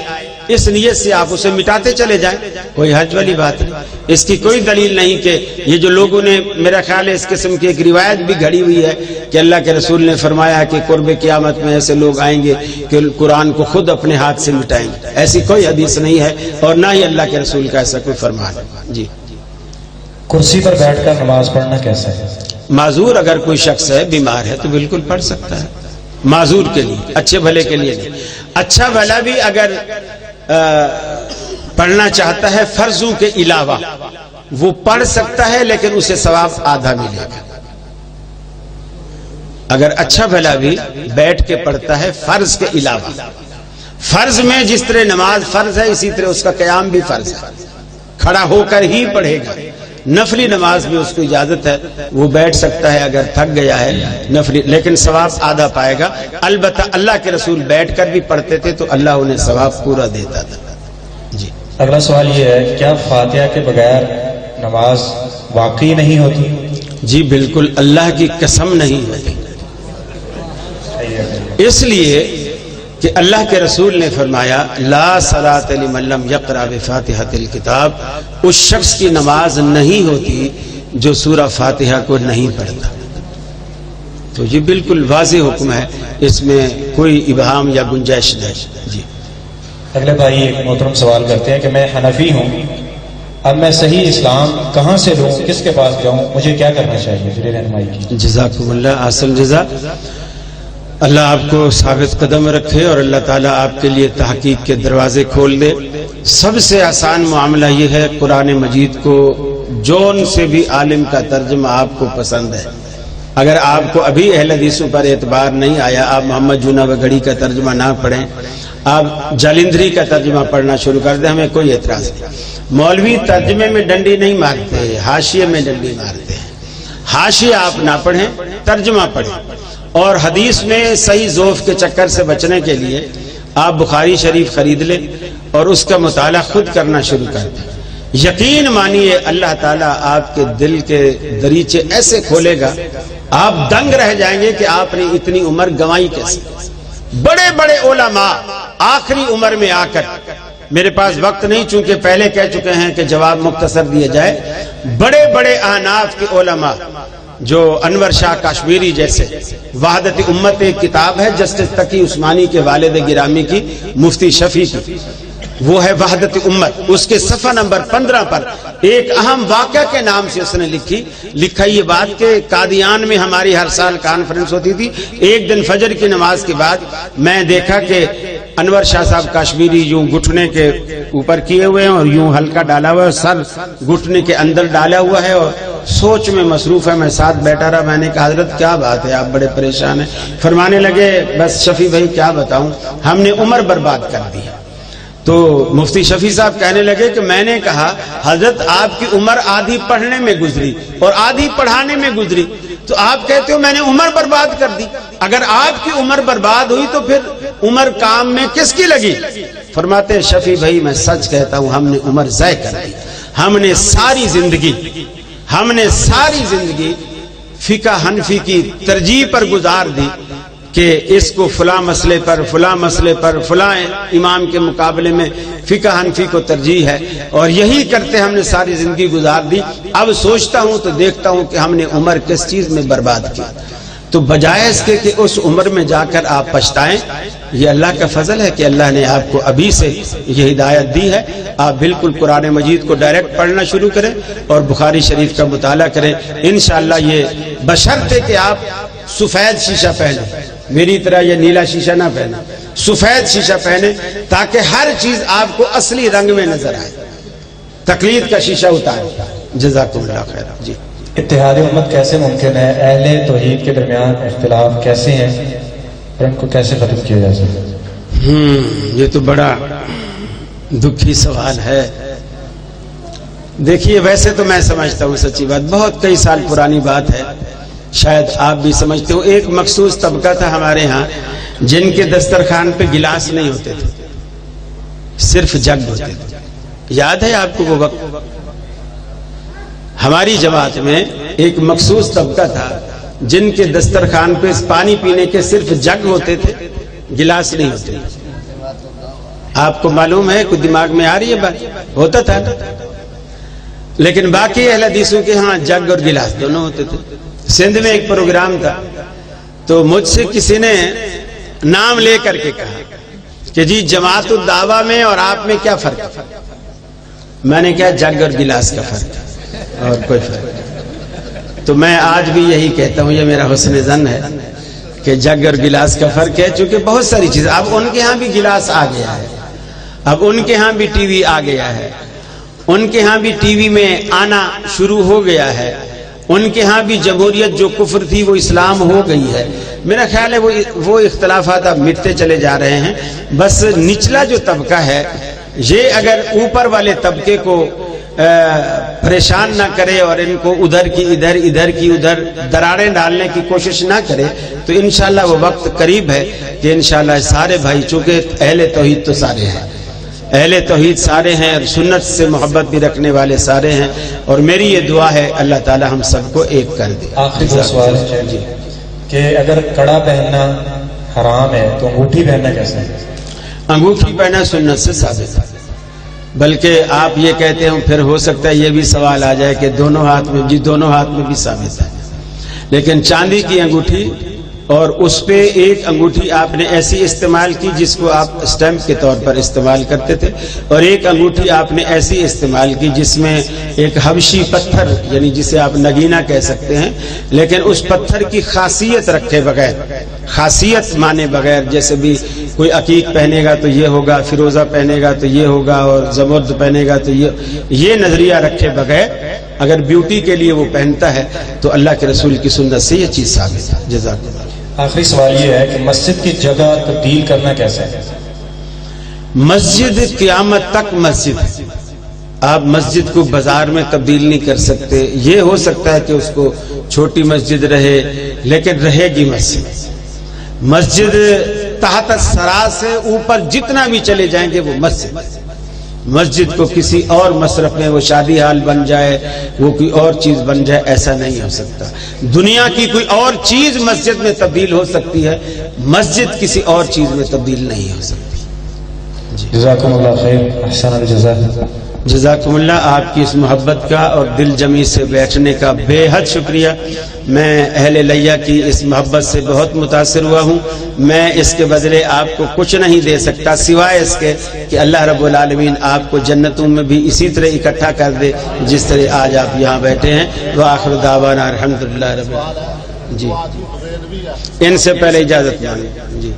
اس نیت سے آپ اسے مٹاتے چلے جائیں، کوئی حرج والی بات نہیں۔ اس کی کوئی دلیل نہیں کہ یہ جو لوگوں نے، میرا خیال ہے اس قسم کی ایک روایت بھی گھڑی ہوئی ہے کہ اللہ کے رسول نے فرمایا کہ قرب قیامت میں ایسے لوگ آئیں گے کہ قرآن کو خود اپنے ہاتھ سے مٹائیں گے، ایسی کوئی حدیث نہیں ہے اور نہ ہی اللہ کے رسول کا ایسا کوئی فرمان ہے۔ جی، کرسی پر بیٹھ کر نماز پڑھنا کیسا ہے؟ معذور اگر کوئی شخص ہے، بیمار ہے، تو بالکل پڑھ سکتا ہے، معذور کے لیے، اچھے بھلے کے لیے نہیں۔ اچھا بھلا بھی اگر پڑھنا چاہتا ہے فرضوں کے علاوہ، وہ پڑھ سکتا ہے، لیکن اسے ثواب آدھا ملے گا۔ اگر اچھا بھلا بھی بیٹھ کے پڑھتا ہے فرض کے علاوہ، فرض میں جس طرح نماز فرض ہے اسی طرح اس کا قیام بھی فرض ہے، کھڑا ہو کر ہی پڑھے گا۔ نفلی نماز میں اس کو اجازت ہے، وہ بیٹھ سکتا ہے اگر تھک گیا ہے نفلی، لیکن ثواب آدھا پائے گا۔ البتہ اللہ کے رسول بیٹھ کر بھی پڑھتے تھے تو اللہ انہیں ثواب پورا دیتا تھا۔ جی، اگلا سوال یہ ہے، کیا فاتحہ کے بغیر نماز واقعی نہیں ہوتی؟ جی بالکل، اللہ کی قسم نہیں ہوتی، اس لیے کہ اللہ کے رسول نے فرمایا لا صلاۃ لمن لم یقرأ بفاتحۃ الکتاب، اس شخص کی نماز نہیں ہوتی جو سورہ فاتحہ کو نہیں پڑھتا۔ تو یہ بالکل واضح حکم ہے، اس میں کوئی ابہام یا گنجائش نہیں۔ جی، اگلے بھائی ایک محترم سوال کرتے ہیں کہ میں حنفی ہوں، اب میں صحیح اسلام کہاں سے لوں، کس کے پاس جاؤں، مجھے کیا کرنا چاہیے؟ میری رہنمائی کی۔ جزاکم اللہ احسن جزا، اللہ آپ کو ثابت قدم رکھے اور اللہ تعالیٰ آپ کے لیے تحقیق کے دروازے کھول دے۔ سب سے آسان معاملہ یہ ہے، قرآن مجید کو جون سے بھی عالم کا ترجمہ آپ کو پسند ہے، اگر آپ کو ابھی اہل حدیثوں پر اعتبار نہیں آیا، آپ محمد جونا وگڑی کا ترجمہ نہ پڑھیں، آپ جالندری کا ترجمہ پڑھنا شروع کر دیں، ہمیں کوئی اعتراض نہیں۔ مولوی ترجمے میں ڈنڈی نہیں مارتے، حاشیے میں ڈنڈی مارتے ہیں۔ حاشیہ آپ نہ پڑھیں، ترجمہ پڑھیں، اور حدیث میں صحیح ذوف کے چکر سے بچنے کے لیے آپ بخاری شریف خرید لیں اور اس کا مطالعہ خود کرنا شروع کر دیں۔ یقین مانیے اللہ تعالیٰ آپ کے دل کے دریچے ایسے کھولے گا، آپ دنگ رہ جائیں گے کہ آپ نے اتنی عمر گنوائی کیسے۔ بڑے بڑے علماء آخری عمر میں آ کر، میرے پاس وقت نہیں چونکہ پہلے کہہ چکے ہیں کہ جواب مختصر دیا جائے، بڑے بڑے احناف کے علماء جو انور شاہ کاشمیری جیسے، وحدت امت ایک کتاب ہے جسٹس تقی عثمانی کے والد گرامی کی، مفتی شفیع کی، وہ ہے وحدت امت، اس کے صفحہ نمبر 15 پر ایک اہم واقعہ کے نام سے اس نے لکھا یہ بات کہ قادیان میں ہماری ہر سال کانفرنس ہوتی تھی، ایک دن فجر کی نماز کے بعد میں دیکھا کہ انور شاہ صاحب کاشمیری یوں گھٹنے کے اوپر کیے ہوئے ہیں اور یوں ہلکا ڈالا ہوا ہے، سر گھٹنے کے اندر ڈالا ہوا ہے اور سوچ میں مصروف ہے۔ میں ساتھ بیٹھا رہا، میں نے کہا حضرت کیا بات ہے، آپ بڑے پریشان ہیں؟ فرمانے لگے بس شفیع بھائی کیا بتاؤں، ہم نے عمر برباد کر دی۔ تو مفتی شفیع صاحب کہنے لگے کہ میں نے کہا حضرت آپ کی عمر آدھی پڑھنے میں گزری اور آدھی پڑھانے میں گزری، تو آپ کہتے ہو میں نے عمر برباد کر دی۔ اگر آپ کی عمر برباد ہوئی تو پھر عمر کام میں کس کی لگی؟ فرماتے شفیع بھائی میں سچ کہتا ہوں ہم نے عمر ضائع کر دی، ہم نے ساری زندگی فقہ حنفی کی ترجیح پر گزار دی کہ اس کو فلاں مسئلے پر فلاں امام کے مقابلے میں فقہ حنفی کو ترجیح ہے، اور یہی کرتے ہم نے ساری زندگی گزار دی۔ اب سوچتا ہوں تو دیکھتا ہوں کہ ہم نے عمر کس چیز میں برباد کی۔ تو بجائے اس کے کہ اس عمر میں جا کر آپ پچھتائیں، یہ اللہ کا فضل ہے کہ اللہ نے آپ کو ابھی سے یہ ہدایت دی ہے. آپ بالکل قرآن مجید کو ڈائریکٹ پڑھنا شروع کریں اور بخاری شریف کا مطالعہ کریں. انشاءاللہ یہ بشرطے کہ آپ سفید شیشہ پہنیں, میری طرح یہ نیلا شیشہ نہ پہنیں, سفید شیشہ پہنیں تاکہ ہر چیز آپ کو اصلی رنگ میں نظر آئے. تقلید کا شیشہ اتاریں. جزاکم اللہ خیر. جی, اتحاد امت کیسے ممکن ہے؟ اہل توحید کے درمیان اختلاف کیسے ہیں اور ان کو کیسے ختم کیا جا سکتا ہے؟ یہ تو بڑا دکھی سوال ہے. دیکھیے ویسے تو میں سمجھتا ہوں سچی بات, بہت کئی سال پرانی بات ہے, شاید آپ بھی سمجھتے ہو. ایک مخصوص طبقہ تھا ہمارے ہاں جن کے دسترخوان پہ گلاس نہیں ہوتے تھے, صرف جگ ہوتے تھے. یاد ہے آپ کو وہ وقت؟ ہماری جماعت میں ایک مخصوص طبقہ تھا جن کے دسترخوان پہ پانی پینے کے صرف جگ ہوتے تھے, گلاس نہیں ہوتے. آپ کو معلوم ہے, کوئی دماغ میں آ رہی ہے بات؟ ہوتا تھا نا. لیکن باقی اہل حدیثوں کے ہاں جگ اور گلاس دونوں ہوتے تھے. سندھ میں ایک پروگرام تھا تو مجھ سے کسی نے نام لے کر کے کہا کہ جی جماعت الدعوہ میں اور آپ میں کیا فرق ہے؟ میں نے کہا جگ اور گلاس کا فرق ہے اور کوئی فرق نہیں. تو میں آج بھی یہی کہتا ہوں, یہ میرا حسن ظن ہے کہ جگ اور گلاس کا فرق ہے, چونکہ بہت ساری چیزیں. اب ان کے ہاں بھی گلاس آ گیا ہے, اب ان کے ہاں بھی ٹی وی آ گیا ہے, ان کے ہاں بھی ٹی وی میں آنا شروع ہو گیا ہے, ان کے ہاں بھی جمہوریت جو کفر تھی وہ اسلام ہو گئی ہے. میرا خیال ہے وہ اختلافات اب مٹتے چلے جا رہے ہیں. بس نچلا جو طبقہ ہے یہ اگر اوپر والے طبقے کو پریشان نہ کرے اور ان کو ادھر کی ادھر ادھر کی ادھر دراڑیں ڈالنے کی کوشش نہ کرے تو انشاءاللہ وہ وقت قریب ہے کہ انشاءاللہ سارے بھائی, چونکہ اہل توحید تو سارے ہیں, اہل توحید سارے ہیں اور سنت سے محبت بھی رکھنے والے سارے ہیں, اور میری یہ دعا ہے اللہ تعالی ہم سب کو ایک کر دے. آخری سوال ہے کہ اگر کڑا پہننا حرام ہے تو انگوٹھی پہننا کیسے ہے؟ انگوٹھی پہننا سنت سے ثابت ہے. بلکہ آپ یہ کہتے ہیں پھر ہو سکتا ہے یہ بھی سوال آ جائے کہ دونوں ہاتھ میں, جی دونوں ہاتھ میں بھی ثابت ہے. لیکن چاندی کی انگوٹھی اور اس پہ ایک انگوٹھی آپ نے ایسی استعمال کی جس کو آپ اسٹیمپ کے طور پر استعمال کرتے تھے, اور ایک انگوٹھی آپ نے ایسی استعمال کی جس میں ایک حبشی پتھر, یعنی جسے آپ نگینہ کہہ سکتے ہیں, لیکن اس پتھر کی خاصیت رکھے بغیر, خاصیت مانے بغیر, جیسے بھی کوئی عقیق پہنے گا تو یہ ہوگا, فیروزہ پہنے گا تو یہ ہوگا, اور زمرد پہنے گا تو یہ نظریہ رکھے بغیر اگر بیوٹی کے لیے وہ پہنتا ہے تو اللہ کے رسول کی سنت سے یہ چیز ثابت ہے. جزاک اللہ. آخری سوال یہ ہے کہ مسجد کی جگہ تبدیل کرنا کیسے ہے؟ مسجد قیامت تک مسجد ہے. آپ مسجد کو بازار میں تبدیل نہیں کر سکتے. یہ ہو سکتا ہے کہ اس کو چھوٹی مسجد رہے لیکن رہے گی مسجد. مسجد تحت سرا سے اوپر جتنا بھی چلے جائیں گے وہ مسجد. مسجد کو کسی اور مصرف میں وہ شادی حال بن جائے, وہ کوئی اور چیز بن جائے, ایسا نہیں ہو سکتا. دنیا کی کوئی اور چیز مسجد میں تبدیل ہو سکتی ہے, مسجد کسی اور چیز میں تبدیل نہیں ہو سکتی. جزاکم اللہ خیر, احسن الجزاء. جزاکم اللہ. آپ کی اس محبت کا اور دل جمی سے بیٹھنے کا بے حد شکریہ. میں اہل لیا کی اس محبت سے بہت متاثر ہوا ہوں. میں اس کے بدلے آپ کو کچھ نہیں دے سکتا سوائے اس کے کہ اللہ رب العالمین آپ کو جنتوں میں بھی اسی طرح اکٹھا کر دے جس طرح آج آپ یہاں بیٹھے ہیں. وآخر دعوانا الحمدللہ رب العالمین. جی ان سے پہلے اجازت مانگیں. جی